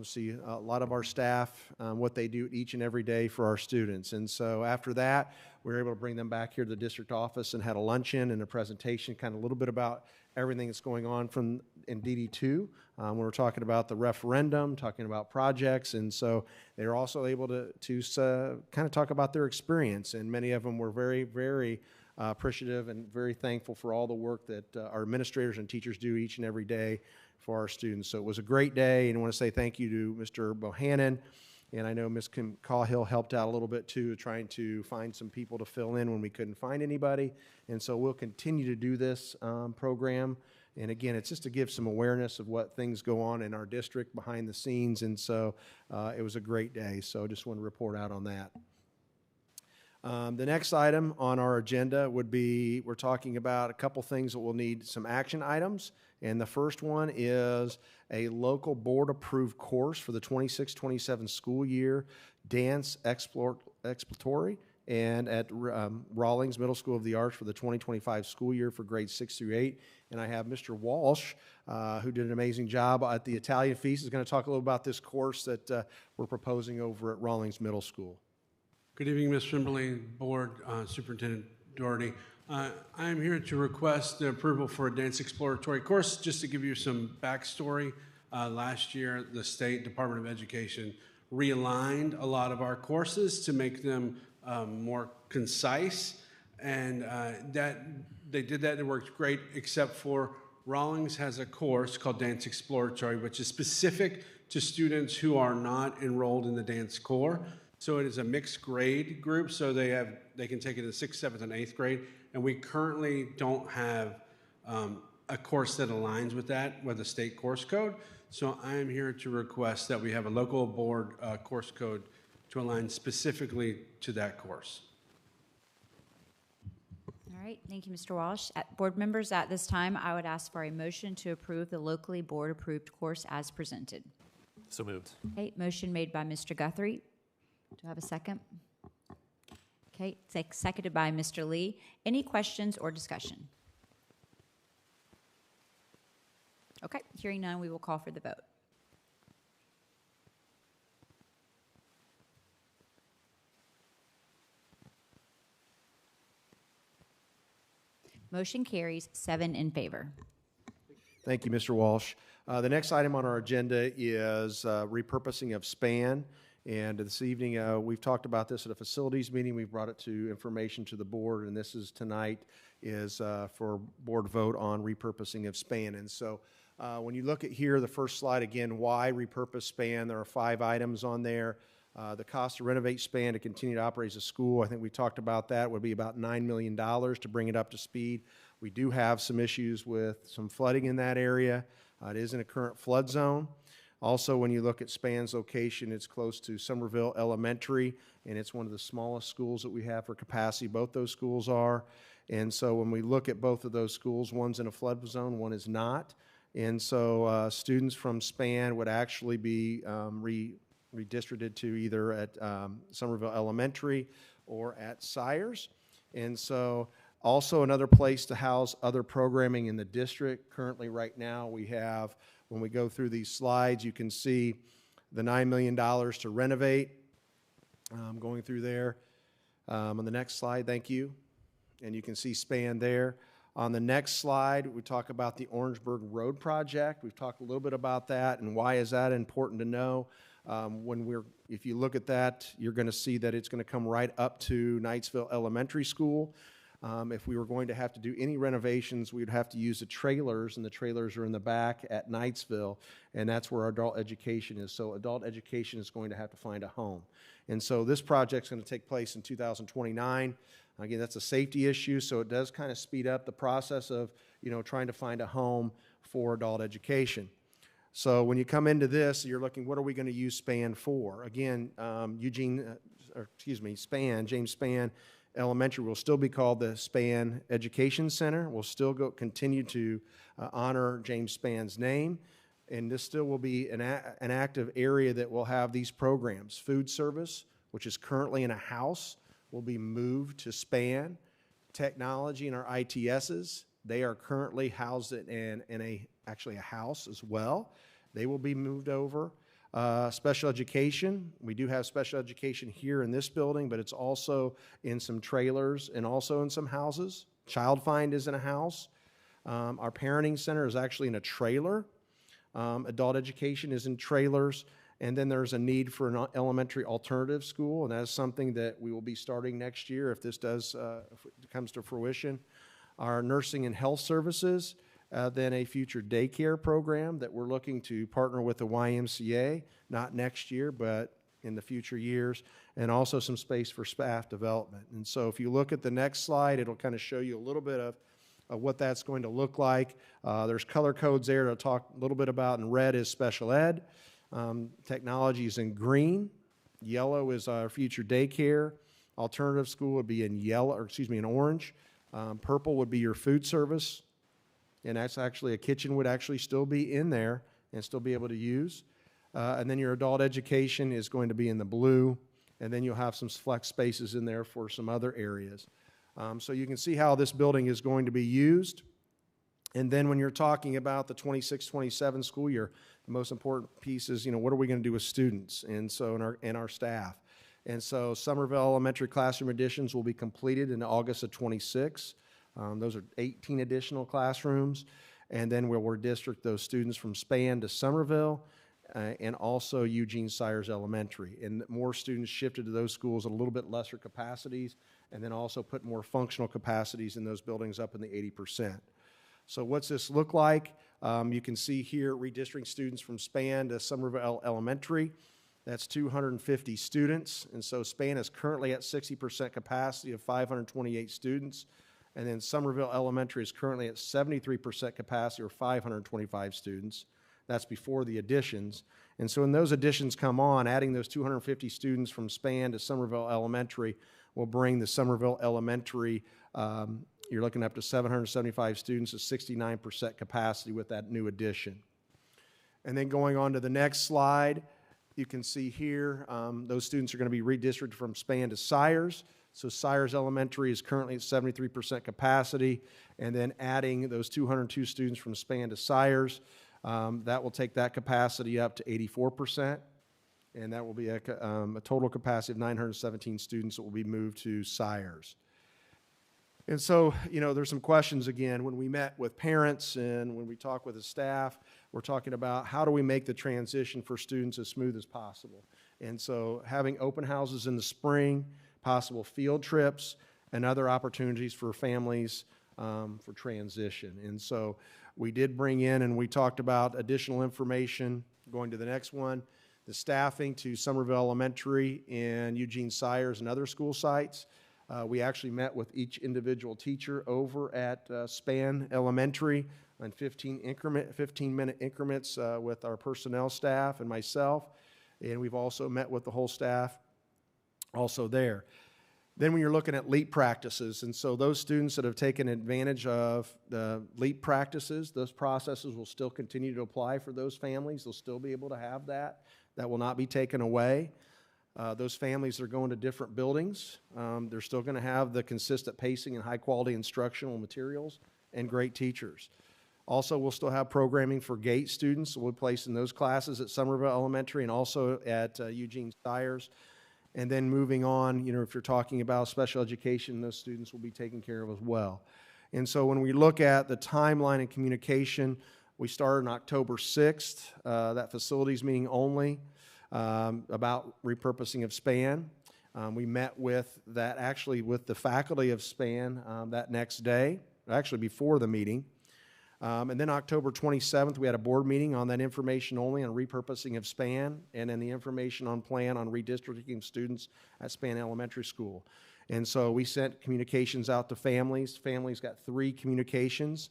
see a lot of our staff, what they do each and every day for our students. And so after that, we were able to bring them back here to the district office and had a luncheon and a presentation, kind of a little bit about everything that's going on in DD2. We were talking about the referendum, talking about projects, and so they were also able to kind of talk about their experience, and many of them were very, very appreciative and very thankful for all the work that our administrators and teachers do each and every day for our students. So it was a great day, and I want to say thank you to Mr. Bohannon, and I know Ms. Kim Cahill helped out a little bit too, trying to find some people to fill in when we couldn't find anybody, and so we'll continue to do this program. And again, it's just to give some awareness of what things go on in our district behind the scenes, and so it was a great day, so I just want to report out on that. The next item on our agenda would be, we're talking about a couple things that will need some action items, and the first one is a local board approved course for the 26-27 school year, Dance Exploratory, and at Rawlings Middle School of the Arts for the 2025 school year for grades 6 through 8. And I have Mr. Walsh, who did an amazing job at the Italian Feast, is going to talk a little about this course that we're proposing over at Rawlings Middle School. Good evening, Ms. Wembley, Board, Superintendent Doherty. I am here to request the approval for a dance exploratory course. Just to give you some backstory, last year the State Department of Education realigned a lot of our courses to make them more concise, and that they did that. It worked great, except for Rawlings has a course called Dance Exploratory, which is specific to students who are not enrolled in the dance corps. So it is a mixed grade group, so they can take it in 6th, 7th, and 8th grade. And we currently don't have a course that aligns with that, with the state course code. So I am here to request that we have a local board course code to align specifically to that course. All right, thank you, Mr. Walsh. Board members, at this time, I would ask for a motion to approve the locally board-approved course as presented. So moved. Okay, motion made by Mr. Guthrie. Do I have a second? Okay, seconded by Mr. Lee. Any questions or discussion? Okay, hearing none, we will call for the vote. Motion carries 7 in favor. Thank you, Mr. Walsh. The next item on our agenda is repurposing of SPAN. And this evening, we've talked about this at a facilities meeting. We've brought it to information to the board, and this is tonight is for board vote on repurposing of SPAN. And so when you look at here, the first slide, again, why repurpose SPAN? There are 5 items on there. The cost to renovate SPAN to continue to operate as a school, I think we talked about that, would be about $9 million to bring it up to speed. We do have some issues with some flooding in that area. It is in a current flood zone. Also, when you look at SPAN's location, it's close to Somerville Elementary, and it's one of the smallest schools that we have for capacity. Both those schools are. And so when we look at both of those schools, one's in a flood zone, one is not. And so students from SPAN would actually be redistricted to either at Somerville Elementary or at Sires. And so also another place to house other programming in the district. Currently, right now, we have, when we go through these slides, you can see the $9 million to renovate. Going through there. On the next slide, thank you. And you can see SPAN there. On the next slide, we talk about the Orangeburg Road Project. We've talked a little bit about that and why is that important to know. If you look at that, you're going to see that it's going to come right up to Knightsville Elementary School. If we were going to have to do any renovations, we'd have to use the trailers, and the trailers are in the back at Knightsville, and that's where our adult education is. So adult education is going to have to find a home. And so this project's going to take place in 2029. Again, that's a safety issue, so it does kind of speed up the process of, trying to find a home for adult education. So when you come into this, you're looking, what are we going to use SPAN for? Again, SPAN, James Spann Elementary will still be called the Spann Education Center. We'll still continue to honor James Spann's name, and this still will be an active area that will have these programs. Food service, which is currently in a house, will be moved to SPAN. Technology and our ITSs, they are currently housed in actually a house as well. They will be moved over. Special education, we do have special education here in this building, but it's also in some trailers and also in some houses. Child Find is in a house. Our parenting center is actually in a trailer. Adult education is in trailers. And then there's a need for an elementary alternative school, and that is something that we will be starting next year if this comes to fruition. Our nursing and health services, then a future daycare program that we're looking to partner with the YMCA, not next year, but in the future years, and also some space for staff development. And so if you look at the next slide, it'll kind of show you a little bit of what that's going to look like. There's color codes there to talk a little bit about. In red is special ed. Technology is in green. Yellow is our future daycare. Alternative school would be in orange. Purple would be your food service. And that's actually a kitchen would actually still be in there and still be able to use. And then your adult education is going to be in the blue. and then you'll have some flex spaces in there for some other areas. So you can see how this building is going to be used. And then when you're talking about the 26-27 school year, the most important piece is, what are we going to do with students and so and our staff? And so Somerville Elementary classroom additions will be completed in August of 26. Those are 18 additional classrooms. And then we'll redistrict those students from Span to Somerville and also Eugene Sires Elementary. And more students shifted to those schools at a little bit lesser capacities, and then also put more functional capacities in those buildings up in the 80%. So what's this look like? You can see here redistricting students from Span to Somerville Elementary. That's 250 students. And so Span is currently at 60% capacity of 528 students. And then Somerville Elementary is currently at 73% capacity or 525 students. That's before the additions. And so when those additions come on, adding those 250 students from Span to Somerville Elementary will bring the Somerville Elementary, you're looking up to 775 students at 69% capacity with that new addition. And then going on to the next slide, you can see here, those students are going to be redistricted from Span to Sires. So Sires Elementary is currently at 73% capacity, and then adding those 202 students from Span to Sires, that will take that capacity up to 84%, and that will be a total capacity of 917 students that will be moved to Sires. And so, there's some questions again. When we met with parents and when we talk with the staff, we're talking about how do we make the transition for students as smooth as possible. And so having open houses in the spring, possible field trips, and other opportunities for families for transition. And so we did bring in, and we talked about additional information. Going to the next one, the staffing to Somerville Elementary and Eugene Sires and other school sites. We actually met with each individual teacher over at Span Elementary on 15-minute increments with our personnel staff and myself, and we've also met with the whole staff also there. Then when you're looking at LEAP practices, and so those students that have taken advantage of the LEAP practices, those processes will still continue to apply for those families. They'll still be able to have that. That will not be taken away. Those families are going to different buildings. They're still going to have the consistent pacing and high-quality instructional materials and great teachers. Also, we'll still have programming for GATE students. We'll be placing those classes at Somerville Elementary and also at Eugene Sires. And then moving on, if you're talking about special education, those students will be taken care of as well. And so when we look at the timeline and communication, we started on October 6th, that facilities meeting only. About repurposing of Span. We met with the faculty of Span that next day, actually before the meeting. And then October 27th, we had a board meeting on that information only on repurposing of Span, and then the information on plan on redistricting students at Span Elementary School. And so we sent communications out to families. Families got 3 communications.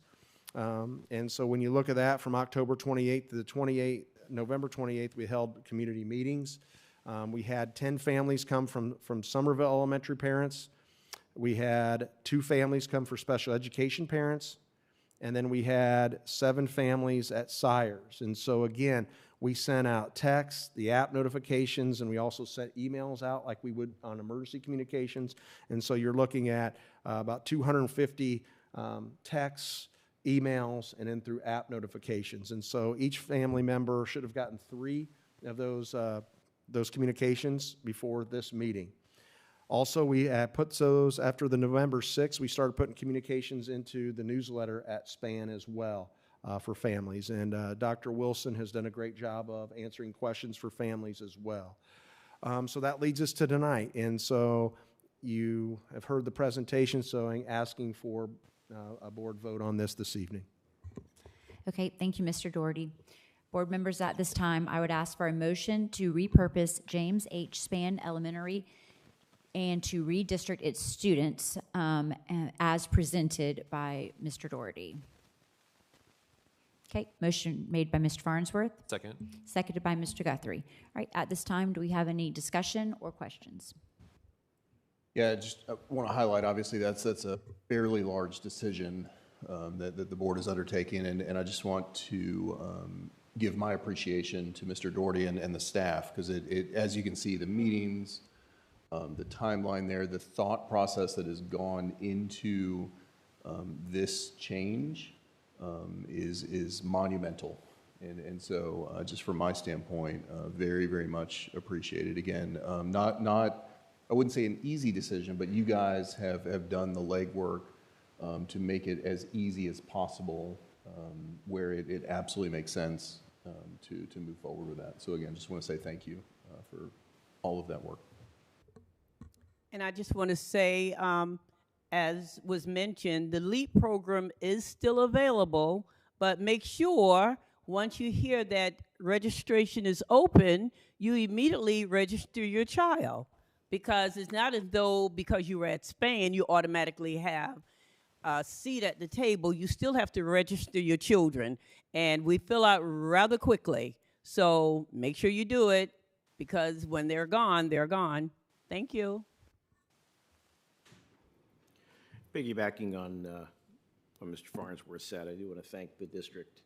And so when you look at that from October 28th to the November 28th, we held community meetings. We had 10 families come from Somerville Elementary parents. We had 2 families come for special education parents. And then we had 7 families at Sires. And so again, we sent out texts, the app notifications, and we also sent emails out like we would on emergency communications. And so you're looking at about 250 texts, emails, and then through app notifications. And so each family member should have gotten 3 of those communications before this meeting. Also, we put those after the November 6th, we started putting communications into the newsletter at Span as well for families. And Dr. Wilson has done a great job of answering questions for families as well. So that leads us to tonight. And so you have heard the presentation, so I'm asking for a board vote on this evening. Okay, thank you, Mr. Doherty. Board members, at this time, I would ask for a motion to repurpose James H. Span Elementary and to redistrict its students as presented by Mr. Doherty. Okay, motion made by Mr. Farnsworth. Second. Seconded by Mr. Guthrie. All right, at this time, do we have any discussion or questions? Yeah, just want to highlight, obviously, that's a fairly large decision that the board is undertaking, and I just want to give my appreciation to Mr. Doherty and the staff, because it, as you can see, the meetings, the timeline there, the thought process that has gone into this change is monumental. And so just from my standpoint, very, very much appreciated. Again, not I wouldn't say an easy decision, but you guys have done the legwork to make it as easy as possible, where it absolutely makes sense to move forward with that. So again, just want to say thank you for all of that work. And I just want to say, as was mentioned, the LEAP program is still available, but make sure once you hear that registration is open, you immediately register your child, because it's not as though because you were at Spain, you automatically have a seat at the table. You still have to register your children, and we fill out rather quickly. So make sure you do it, because when they're gone, they're gone. Thank you. Piggybacking on what Mr. Farnsworth said, I do want to thank the district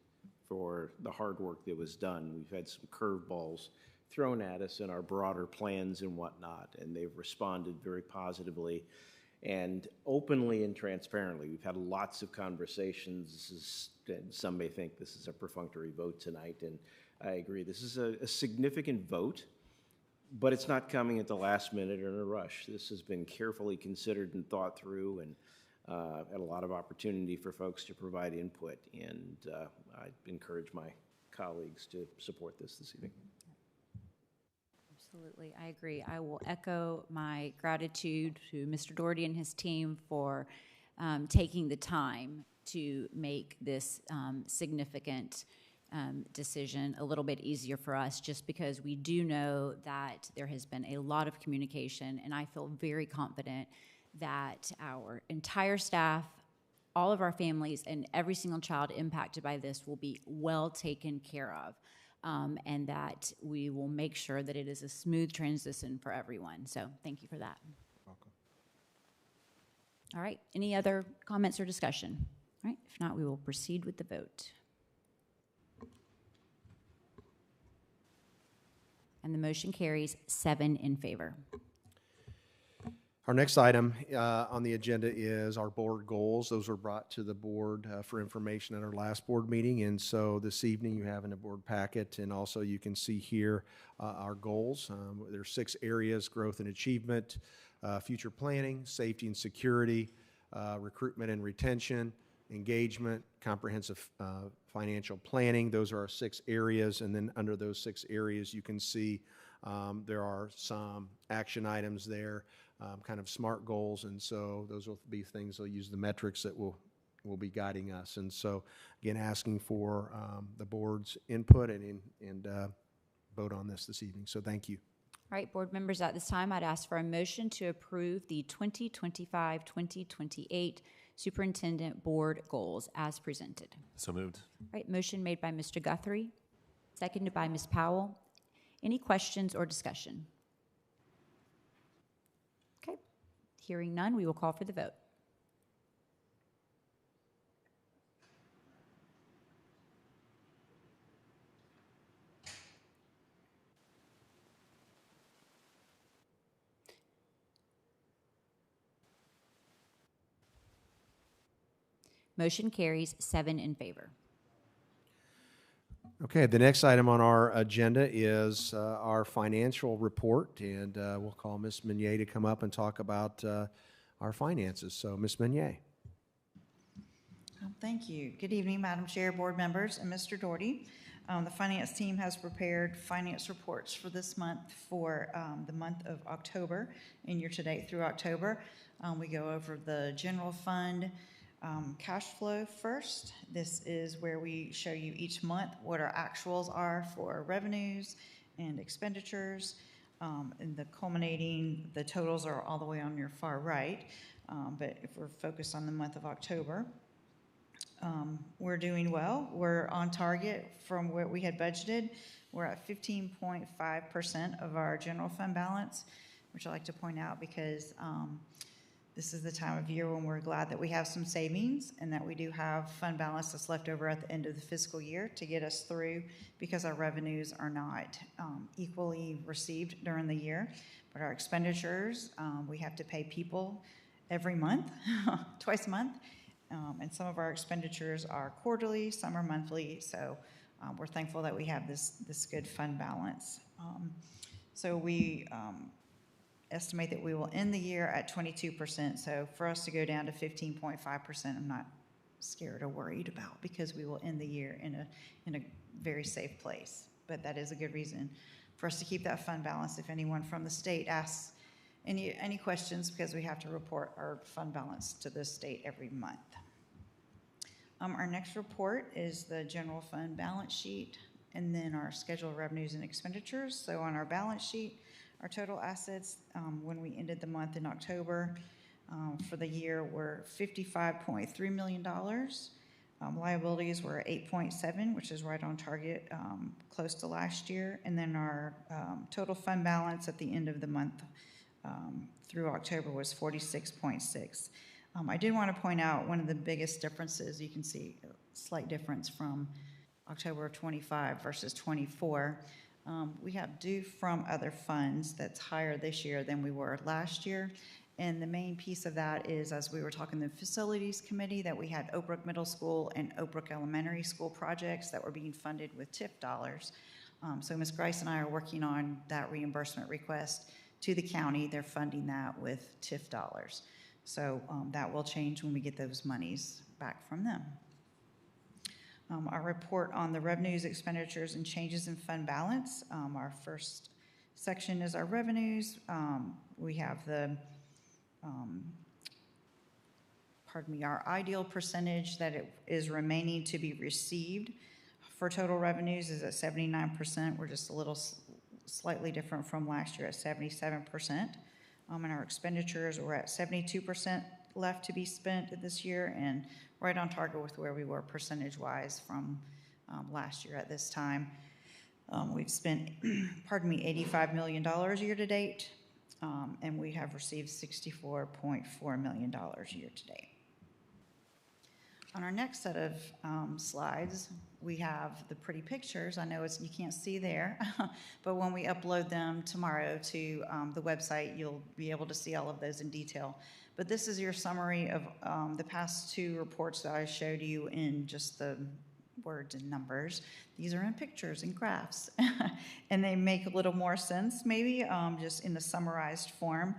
for the hard work that was done. We've had some curveballs thrown at us in our broader plans and whatnot, and they've responded very positively and openly and transparently. We've had lots of conversations. And some may think this is a perfunctory vote tonight, and I agree. This is a significant vote, but it's not coming at the last minute or in a rush. This has been carefully considered and thought through, and had a lot of opportunity for folks to provide input, and I encourage my colleagues to support this evening. Absolutely, I agree. I will echo my gratitude to Mr. Doherty and his team for taking the time to make this significant decision a little bit easier for us, just because we do know that there has been a lot of communication, and I feel very confident that our entire staff, all of our families, and every single child impacted by this will be well taken care of, and that we will make sure that it is a smooth transition for everyone. So thank you for that. Welcome. All right, any other comments or discussion? All right, if not, we will proceed with the vote. And the motion carries 7 in favor. Our next item on the agenda is our board goals. Those were brought to the board for information at our last board meeting. And so this evening you have in the board packet, and also you can see here our goals. There's 6 areas: growth and achievement, future planning, safety and security, recruitment and retention, engagement, comprehensive financial planning. Those are our 6 areas. And then under those 6 areas, you can see there are some action items there. Kind of SMART goals, and so those will be things they'll use the metrics that will be guiding us. And so, again, asking for the board's input and vote on this evening. So thank you. All right, board members, at this time, I'd ask for a motion to approve the 2025-2028 Superintendent Board Goals as presented. So moved. All right, motion made by Mr. Guthrie, seconded by Ms. Powell. Any questions or discussion? Hearing none, we will call for the vote. Motion carries 7 in favor. Okay, the next item on our agenda is our financial report, and we'll call Ms. Meunier to come up and talk about our finances. So, Ms. Meunier. Thank you. Good evening, Madam Chair, board members, and Mr. Doherty. The finance team has prepared finance reports for this month for the month of October and year-to-date through October. We go over the general fund cash flow first. This is where we show you each month what our actuals are for revenues and expenditures, and the totals are all the way on your far right, but if we're focused on the month of October, we're doing well. We're on target from what we had budgeted. We're at 15.5% of our general fund balance, which I like to point out because This is the time of year when we're glad that we have some savings and that we do have fund balance that's left over at the end of the fiscal year to get us through, because our revenues are not equally received during the year. But our expenditures, we have to pay people every month, twice a month. And some of our expenditures are quarterly, some are monthly. So we're thankful that we have this good fund balance. So we estimate that we will end the year at 22%. So for us to go down to 15.5%, I'm not scared or worried about, because we will end the year in a very safe place. But that is a good reason for us to keep that fund balance if anyone from the state asks any questions, because we have to report our fund balance to the state every month. Our next report is the general fund balance sheet, and then our scheduled revenues and expenditures. So on our balance sheet, our total assets, when we ended the month in October for the year, were $55.3 million. Liabilities were 8.7, which is right on target, close to last year. And then our total fund balance at the end of the month through October was 46.6. I did want to point out one of the biggest differences. You can see a slight difference from October of 25 versus 24. We have due from other funds that's higher this year than we were last year. And the main piece of that is, as we were talking to the facilities committee, that we had Oak Brook Middle School and Oak Brook Elementary School projects that were being funded with TIF dollars. So Ms. Grice and I are working on that reimbursement request to the county. They're funding that with TIF dollars. So that will change when we get those monies back from them. Our report on the revenues, expenditures, and changes in fund balance. Our first section is our revenues. We have the, our ideal percentage that it is remaining to be received for total revenues is at 79%. We're just a little slightly different from last year at 77%. And our expenditures were at 72% left to be spent this year, and right on target with where we were percentage-wise from last year at this time. We've spent, $85 million year-to-date, and we have received $64.4 million year-to-date. On our next set of slides, we have the pretty pictures. I know you can't see there, but when we upload them tomorrow to the website, you'll be able to see all of those in detail. But this is your summary of the past two reports that I showed you in just the words and numbers. These are in pictures and graphs, and they make a little more sense maybe just in the summarized form,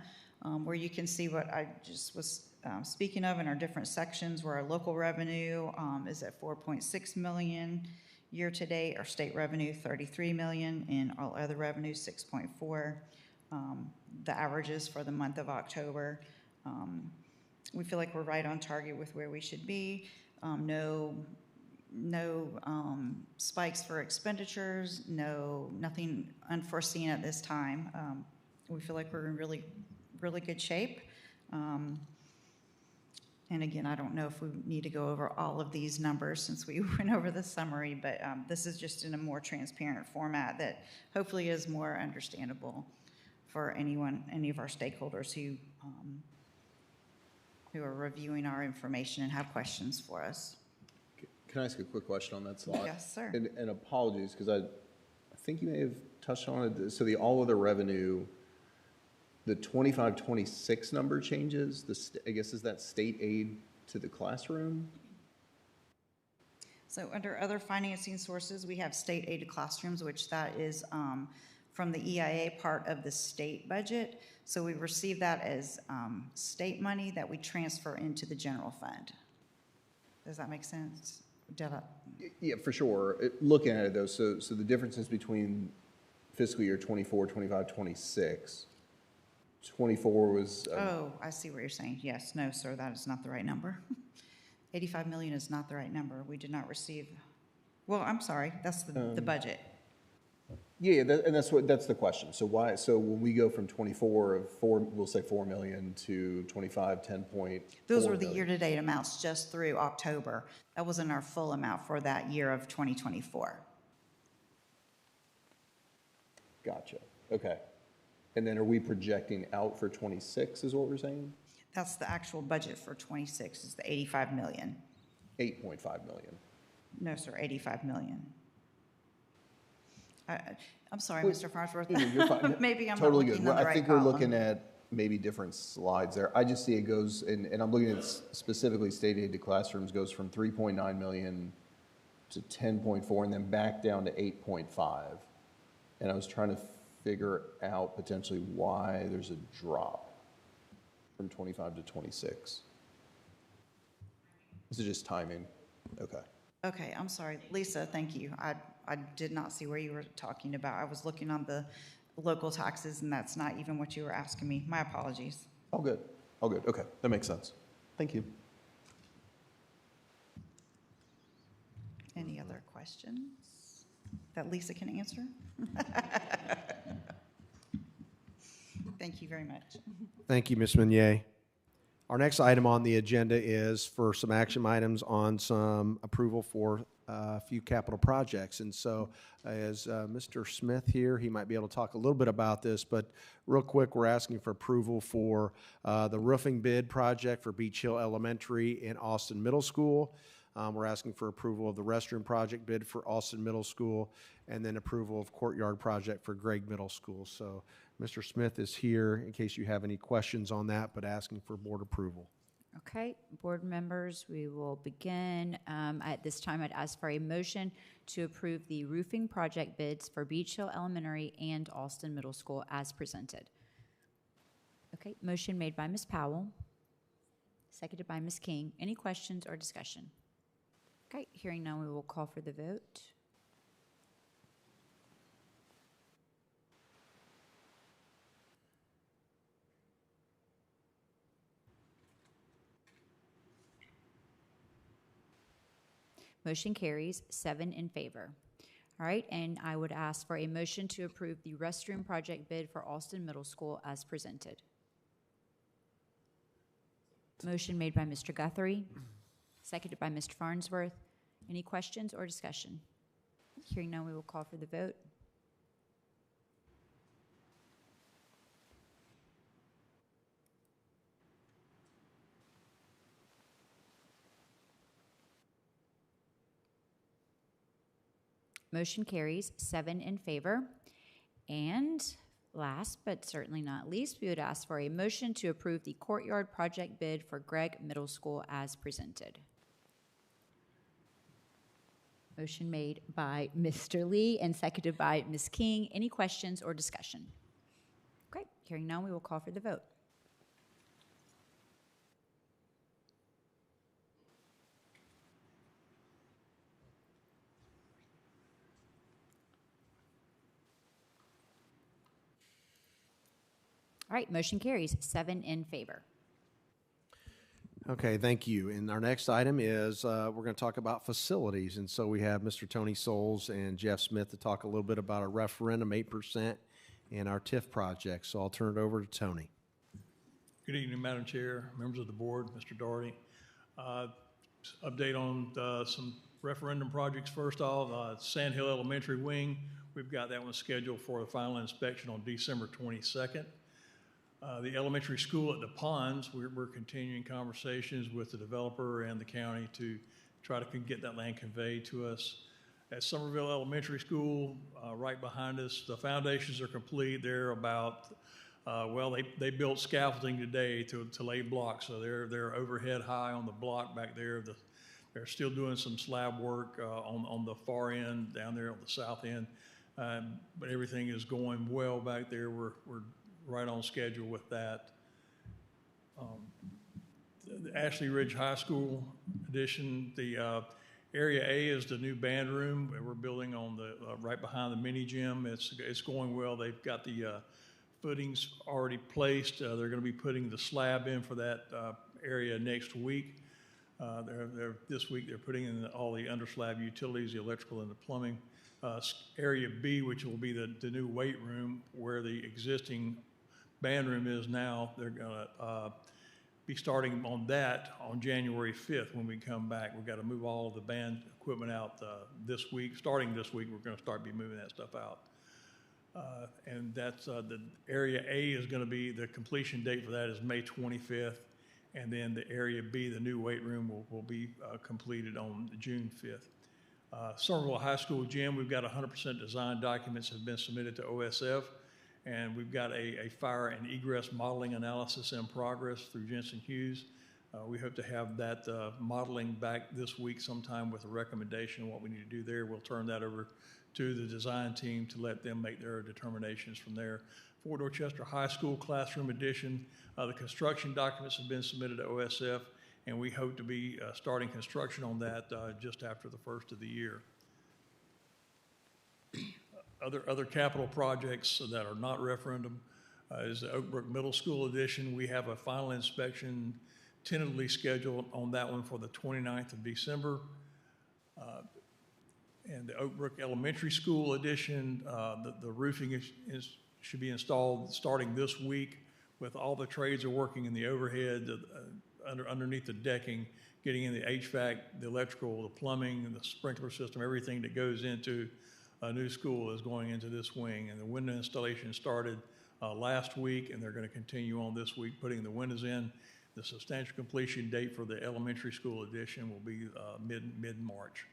where you can see what I just was speaking of in our different sections, where our local revenue is at $4.6 million year to date, our state revenue $33 million, and all other revenues $6.4. The averages for the month of October. We feel like we're right on target with where we should be. No spikes for expenditures. Nothing unforeseen at this time. We feel like we're in really good shape. And again, I don't know if we need to go over all of these numbers since we went over the summary, but this is just in a more transparent format that hopefully is more understandable for any of our stakeholders who are reviewing our information and have questions for us. Can I ask a quick question on that slide? Yes, sir. And apologies, because I think you may have touched on it. So the all other revenue, the 25-26 number changes. I guess, is that state aid to the classroom? So under other financing sources, we have state aid to classrooms, which that is from the EIA part of the state budget. So we receive that as state money that we transfer into the general fund. Does that make sense? Yeah, for sure. Looking at it though, so the differences between fiscal year 24, 25, 26. 24 was... oh, I see what you're saying. Yes, no, sir, that is not the right number. 85 million is not the right number. We did not receive... Well, I'm sorry, that's the budget. Yeah, that's the question. So why? So when we go from 24 of 4, we'll say 4 million to 25, 10.4. Those were the year-to-date amounts just through October. That wasn't our full amount for that year of 2024. Gotcha. Okay. And then are we projecting out for 26 is what we're saying? That's the actual budget for 26, is the 85 million. 8.5 million. No, sir, 85 million. I'm sorry, Mr. Farnsworth. You're fine. Maybe I'm not Totally good. looking Well, on the I right think we're column. looking at maybe different slides there. I just see it goes, and I'm looking at specifically state aid to classrooms goes from 3.9 million to 10.4 and then back down to 8.5. And I was trying to figure out potentially why there's a drop from 25 to 26. This is just timing. Okay. Okay, I'm sorry. Lisa, thank you. I did not see where you were talking about. I was looking on the local taxes, and that's not even what you were asking me. My apologies. All good. All good. Okay. That makes sense. Thank you. Any other questions that Lisa can answer? Thank you very much. Thank you, Ms. Meunier. Our next item on the agenda is for some action items on some approval for a few capital projects. And so as Mr. Smith here, he might be able to talk a little bit about this, but real quick, we're asking for approval for the roofing bid project for Beach Hill Elementary and Austin Middle School. We're asking for approval of the restroom project bid for Austin Middle School, and then approval of courtyard project for Gregg Middle School. So Mr. Smith is here in case you have any questions on that, but asking for board approval. Okay, board members, we will begin. At this time, I'd ask for a motion to approve the roofing project bids for Beach Hill Elementary and Austin Middle School as presented. Okay, motion made by Ms. Powell, seconded by Ms. King. Any questions or discussion? Okay, hearing none, we will call for the vote. Motion carries 7 in favor. All right, and I would ask for a motion to approve the restroom project bid for Austin Middle School as presented. Motion made by Mr. Guthrie, seconded by Mr. Farnsworth. Any questions or discussion? Hearing none, we will call for the vote. Motion carries 7 in favor. And last but certainly not least, we would ask for a motion to approve the courtyard project bid for Gregg Middle School as presented. Motion made by Mr. Lee and seconded by Ms. King. Any questions or discussion? Okay, hearing none, we will call for the vote. All right, motion carries 7 in favor. Okay, thank you. And our next item is we're going to talk about facilities. And so we have Mr. Tony Souls and Jeff Smith to talk a little bit about our referendum 8% and our TIF project. So I'll turn it over to Tony. Good evening, Madam Chair, members of the board, Mr. Doherty. Update on some referendum projects. First off, Sand Hill Elementary Wing. We've got that one scheduled for the final inspection on December 22nd. The elementary school at the Ponds, we're continuing conversations with the developer and the county to try to get that land conveyed to us. At Somerville Elementary School, right behind us, the foundations are complete. They're about, well, they built scaffolding today to lay blocks, so they're overhead high on the block back there. They're still doing some slab work on the far end, down there on the south end, but everything is going well back there. We're right on schedule with that. The Ashley Ridge High School addition, the Area A is the new band room we're building on the right behind the mini gym. It's going well. They've got the footings already placed. They're going to be putting the slab in for that area next week. This week they're putting in all the underslab utilities, the electrical and the plumbing. Area B, which will be the new weight room where the existing band room is now, they're going to be starting on that on January 5th when we come back. We've got to move all of the band equipment out this week. Starting this week, we're going to start moving that stuff out. And that's the Area A is going to be, the completion date for that is May 25th. And then the Area B, the new weight room, will be completed on June 5th. Somerville High School gym, we've got 100% design documents have been submitted to OSF, and we've got a fire and egress modeling analysis in progress through Jensen Hughes. We hope to have that modeling back this week sometime with a recommendation on what we need to do there. We'll turn that over to the design team to let them make their determinations from there. Fort Dorchester High School classroom addition, the construction documents have been submitted to OSF, and we hope to be starting construction on that just after the first of the year. Other capital projects that are not referendum is the Oak Brook Middle School addition. We have a final inspection tentatively scheduled on that one for the 29th of December. And the Oak Brook Elementary School addition, the roofing should be installed starting this week, with all the trades are working in the overhead, underneath the decking, getting in the HVAC, the electrical, the plumbing, and the sprinkler system. Everything that goes into a new school is going into this wing. And the window installation started last week, and they're going to continue on this week putting the windows in. The substantial completion date for the elementary school addition will be mid-March.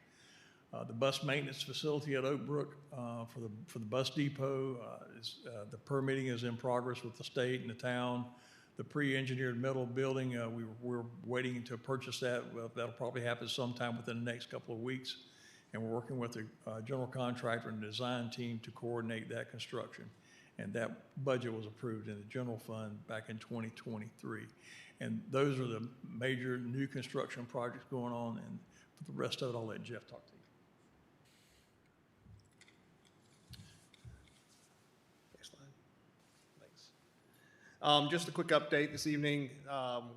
The bus maintenance facility at Oak Brook for the bus depot, the permitting is in progress with the state and the town. The pre-engineered metal building, we're waiting to purchase that. Well, that'll probably happen sometime within the next couple of weeks. And we're working with the general contractor and design team to coordinate that construction. And that budget was approved in the general fund back in 2023. And those are the major new construction projects going on. And for the rest of it, I'll let Jeff talk to you. Just a quick update this evening.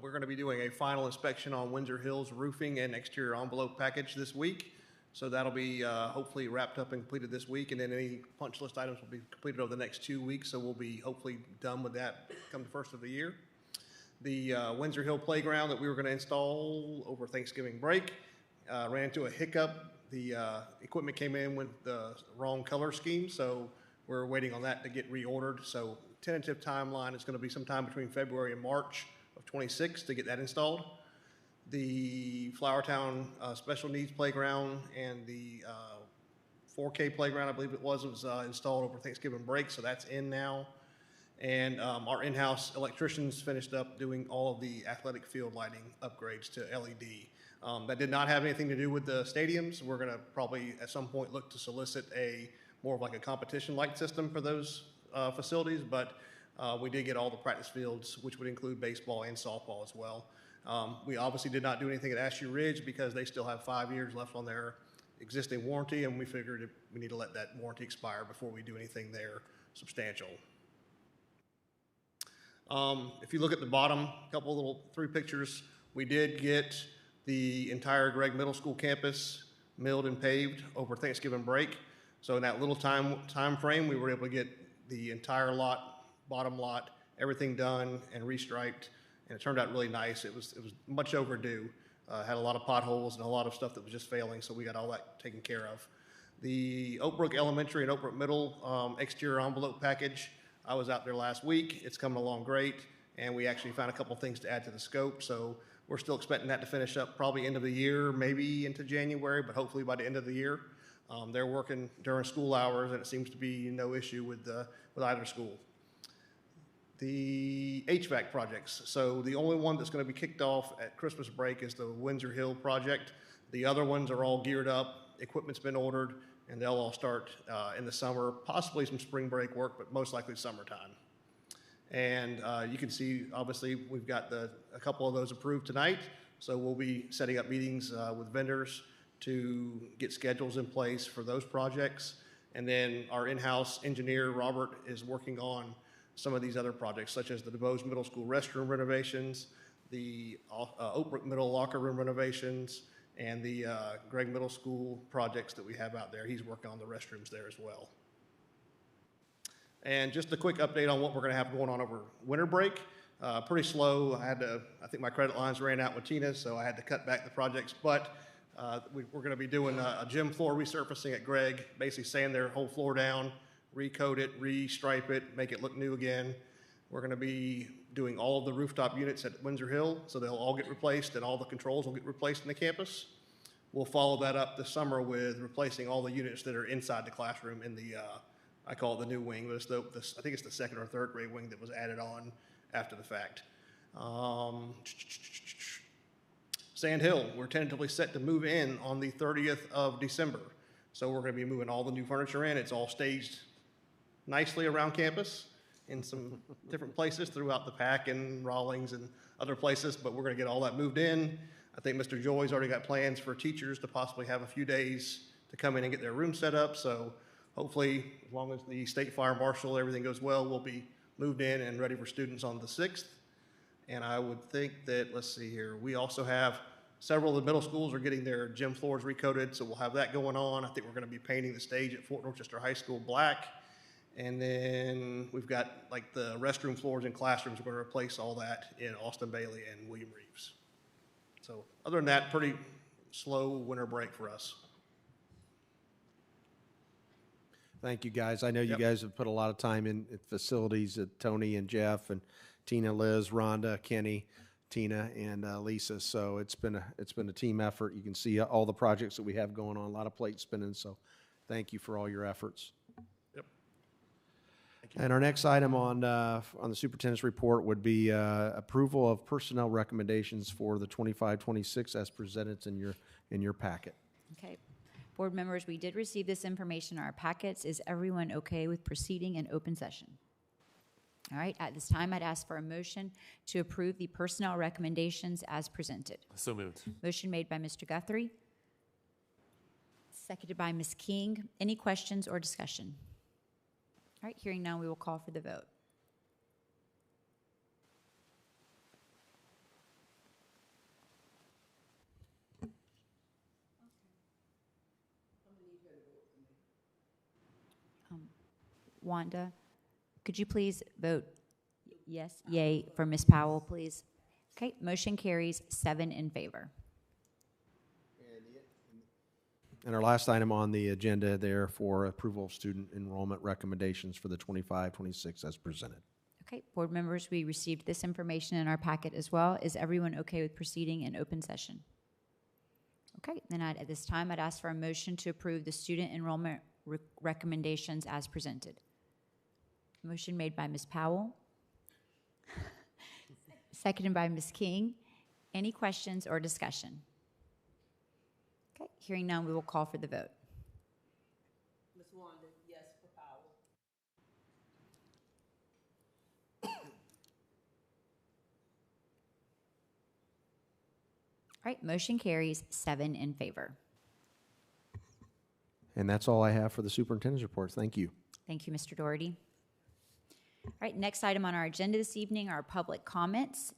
We're going to be doing a final inspection on Windsor Hills roofing and exterior envelope package this week. So that'll be hopefully wrapped up and completed this week, and then any punch list items will be completed over the next 2 weeks. So we'll be hopefully done with that come the first of the year. The Windsor Hill playground that we were going to install over Thanksgiving break ran into a hiccup. The equipment came in with the wrong color scheme, so we're waiting on that to get reordered. So tentative timeline is going to be sometime between February and March of 26 to get that installed. The Flowertown Special Needs Playground and the 4K playground, I believe it was installed over Thanksgiving break, so that's in now. And our in-house electricians finished up doing all of the athletic field lighting upgrades to LED. That did not have anything to do with the stadiums. We're going to probably at some point look to solicit more of like a competition light system for those facilities, but we did get all the practice fields, which would include baseball and softball as well. We obviously did not do anything at Ashley Ridge because they still have 5 years left on their existing warranty, and we figured we need to let that warranty expire before we do anything there substantial. If you look at the bottom, a couple little 3 pictures, we did get the entire Gregg Middle School campus milled and paved over Thanksgiving break. So in that little time frame, we were able to get the entire lot, bottom lot, everything done and restriped, and it turned out really nice. It was much overdue. Had a lot of potholes and a lot of stuff that was just failing, so we got all that taken care of. The Oak Brook Elementary and Oak Brook Middle exterior envelope package, I was out there last week. It's coming along great, and we actually found a couple things to add to the scope, so we're still expecting that to finish up probably end of the year, maybe into January, but hopefully by the end of the year. They're working during school hours, and it seems to be no issue with either school. The HVAC projects. So the only one that's going to be kicked off at Christmas break is the Windsor Hill project. The other ones are all geared up. Equipment's been ordered, and they'll all start in the summer, possibly some spring break work, but most likely summertime. And you can see, obviously, we've got a couple of those approved tonight. So we'll be setting up meetings with vendors to get schedules in place for those projects. And then our in-house engineer, Robert, is working on some of these other projects, such as the DuBose Middle School restroom renovations, the Oak Brook Middle locker room renovations, and the Gregg Middle School projects that we have out there. He's working on the restrooms there as well. And just a quick update on what we're going to have going on over winter break. Pretty slow. I think my credit lines ran out with Tina, so I had to cut back the projects. But we're going to be doing a gym floor resurfacing at Gregg, basically sand their whole floor down, recoat it, restripe it, make it look new again. We're going to be doing all of the rooftop units at Windsor Hill, so they'll all get replaced and all the controls will get replaced in the campus. We'll follow that up this summer with replacing all the units that are inside the classroom in the, I call it the new wing, but it's I think it's the second or third grade wing that was added on after the fact. Sand Hill, we're tentatively set to move in on the 30th of December. So we're going to be moving all the new furniture in. It's all staged nicely around campus in some different places throughout the PAC and Rawlings and other places, but we're going to get all that moved in. I think Mr. Joy's already got plans for teachers to possibly have a few days to come in and get their room set up. So hopefully, as long as the state fire marshal, everything goes well, we'll be moved in and ready for students on the 6th. And I would think that, let's see here, we also have several of the middle schools are getting their gym floors recoated, so we'll have that going on. I think we're going to be painting the stage at Fort Dorchester High School black. And then we've got like the restroom floors in classrooms. We're going to replace all that in Austin Bailey and William Reeves. So other than that, pretty slow winter break for us. Thank you, guys. I know you guys have put a lot of time in facilities, Tony and Jeff and Tina, Liz, Rhonda, Kenny, Tina, and Lisa. So it's been a team effort. You can see all the projects that we have going on, a lot of plate spinning. So thank you for all your efforts. Yep. And our next item on the superintendent's report would be approval of personnel recommendations for the 25-26 as presented in your packet. Okay. Board members, we did receive this information in our packets. Is everyone okay with proceeding in open session? All right, at this time, I'd ask for a motion to approve the personnel recommendations as presented. So moved. Motion made by Mr. Guthrie, seconded by Ms. King. Any questions or discussion? All right, hearing none, we will call for the vote. Wanda, could you please vote yes, yay for Ms. Powell, please? Okay, motion carries 7 in favor. And our last item on the agenda there for approval of student enrollment recommendations for the 25-26 as presented. Okay, board members, we received this information in our packet as well. Is everyone okay with proceeding in open session? Okay, then at this time, I'd ask for a motion to approve the student enrollment recommendations as presented. Motion made by Ms. Powell, seconded by Ms. King. Any questions or discussion? Okay, hearing none, we will call for the vote. Ms. Wanda, yes for Powell. All right, motion carries 7 in favor. And that's all I have for the superintendent's report. Thank you. Thank you, Mr. Doherty. All right, next item on our agenda this evening are public comments.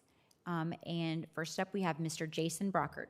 And first up, we have Mr. Jason Brockert.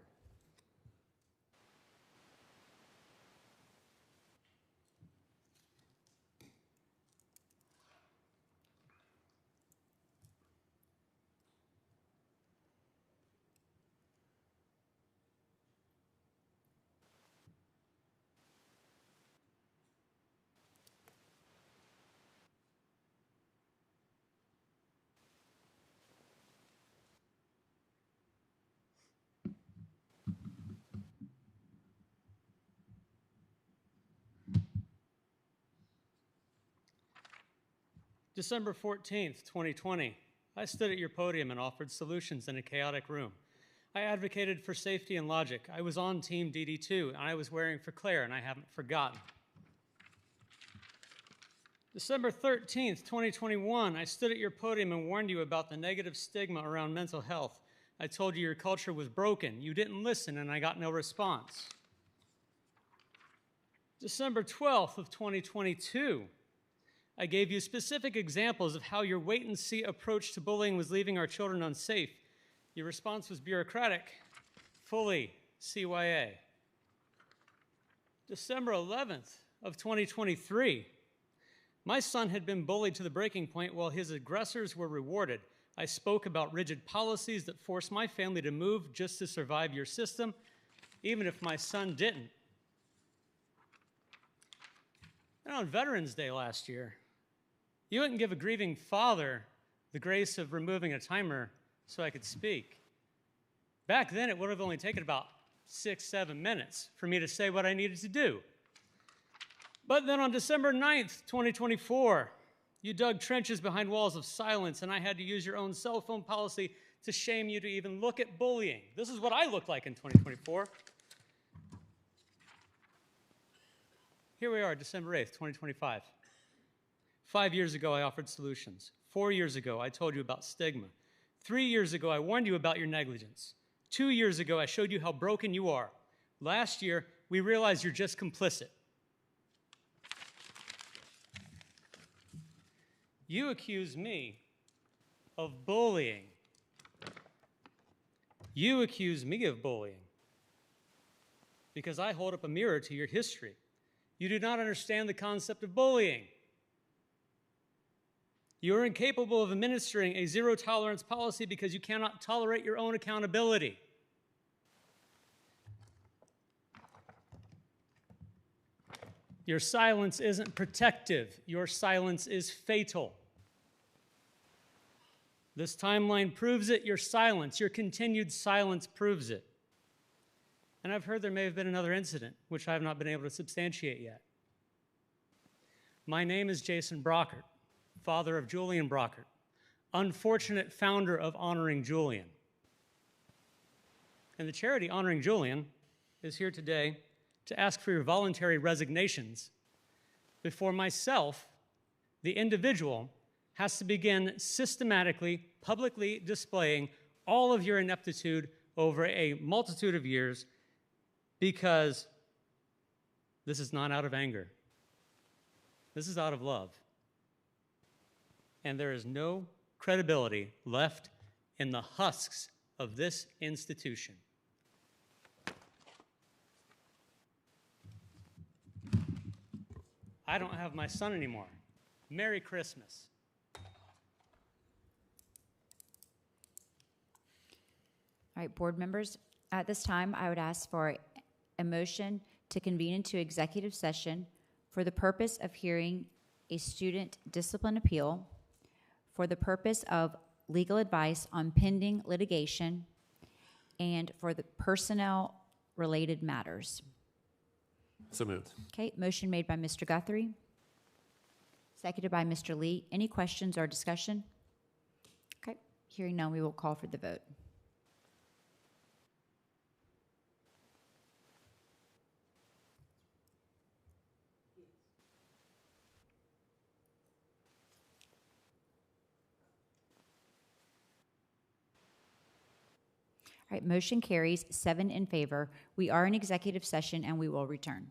December 14th, 2020, I stood at your podium and offered solutions in a chaotic room. I advocated for safety and logic. I was on Team DD2, and I was wearing for Claire, and I haven't forgotten. December 13th, 2021, I stood at your podium and warned you about the negative stigma around mental health. I told you your culture was broken. You didn't listen, and I got no response. December 12th of 2022, I gave you specific examples of how your wait-and-see approach to bullying was leaving our children unsafe. Your response was bureaucratic, fully CYA. December 11th of 2023, my son had been bullied to the breaking point while his aggressors were rewarded. I spoke about rigid policies that forced my family to move just to survive your system, even if my son didn't. And on Veterans Day last year, you wouldn't give a grieving father the grace of removing a timer so I could speak. Back then, it would have only taken about 6-7 minutes for me to say what I needed to do. But then on December 9th, 2024, you dug trenches behind walls of silence, and I had to use your own cell phone policy to shame you to even look at bullying. This is what I look like in 2024. Here we are, December 8th, 2025. 5 years ago, I offered solutions. 4 years ago, I told you about stigma. 3 years ago, I warned you about your negligence. 2 years ago, I showed you how broken you are. Last year, we realized you're just complicit. You accuse me of bullying. You accuse me of bullying because I hold up a mirror to your history. You do not understand the concept of bullying. You are incapable of administering a zero-tolerance policy because you cannot tolerate your own accountability. Your silence isn't protective. Your silence is fatal. This timeline proves it. Your silence, your continued silence proves it. And I've heard there may have been another incident, which I have not been able to substantiate yet. My name is Jason Brockert, father of Julian Brockert, unfortunate founder of Honoring Julian. And the charity Honoring Julian is here today to ask for your voluntary resignations before myself, the individual, has to begin systematically, publicly displaying all of your ineptitude over a multitude of years, because this is not out of anger. This is out of love. And there is no credibility left in the husks of this institution. I don't have my son anymore. Merry Christmas. All right, board members, at this time, I would ask for a motion to convene into executive session for the purpose of hearing a student discipline appeal, for the purpose of legal advice on pending litigation, and for the personnel-related matters. So moved. Okay, motion made by Mr. Guthrie, seconded by Mr. Lee. Any questions or discussion? Okay, hearing none, we will call for the vote. All right, motion carries 7 in favor. We are in executive session and we will return.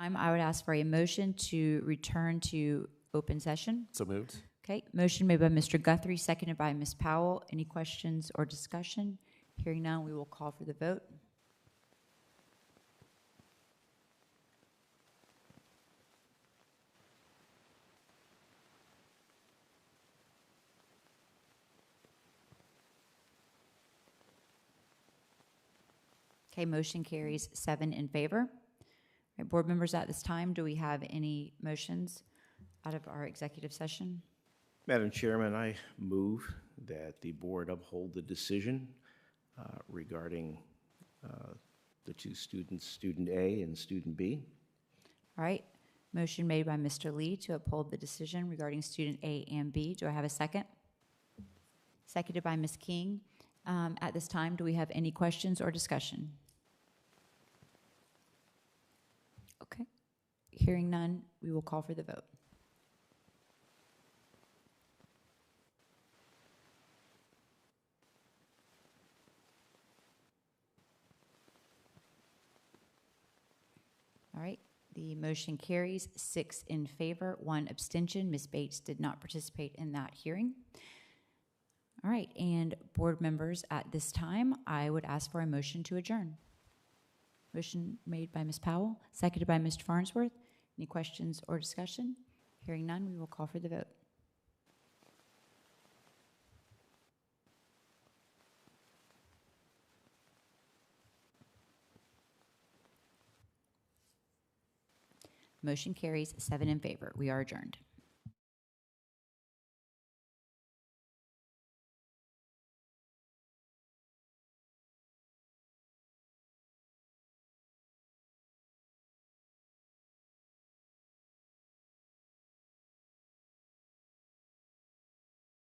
I would ask for a motion to return to open session. So moved. Okay, motion made by Mr. Guthrie, seconded by Ms. Powell. Any questions or discussion? Hearing none, we will call for the vote. Okay, motion carries 7 in favor. All right, board members, at this time, do we have any motions out of our executive session? Madam Chairman, I move that the board uphold the decision regarding the two students, Student A and Student B. All right, motion made by Mr. Lee to uphold the decision regarding student A and B. Do I have a second? Seconded by Ms. King. At this time, do we have any questions or discussion? Okay, hearing none, we will call for the vote. All right, the motion carries 6 in favor, 1 abstention. Ms. Bates did not participate in that hearing. All right, and board members, at this time, I would ask for a motion to adjourn. Motion made by Ms. Powell, seconded by Mr. Farnsworth. Any questions or discussion? Hearing none, we will call for the vote. Motion carries 7 in favor. We are adjourned.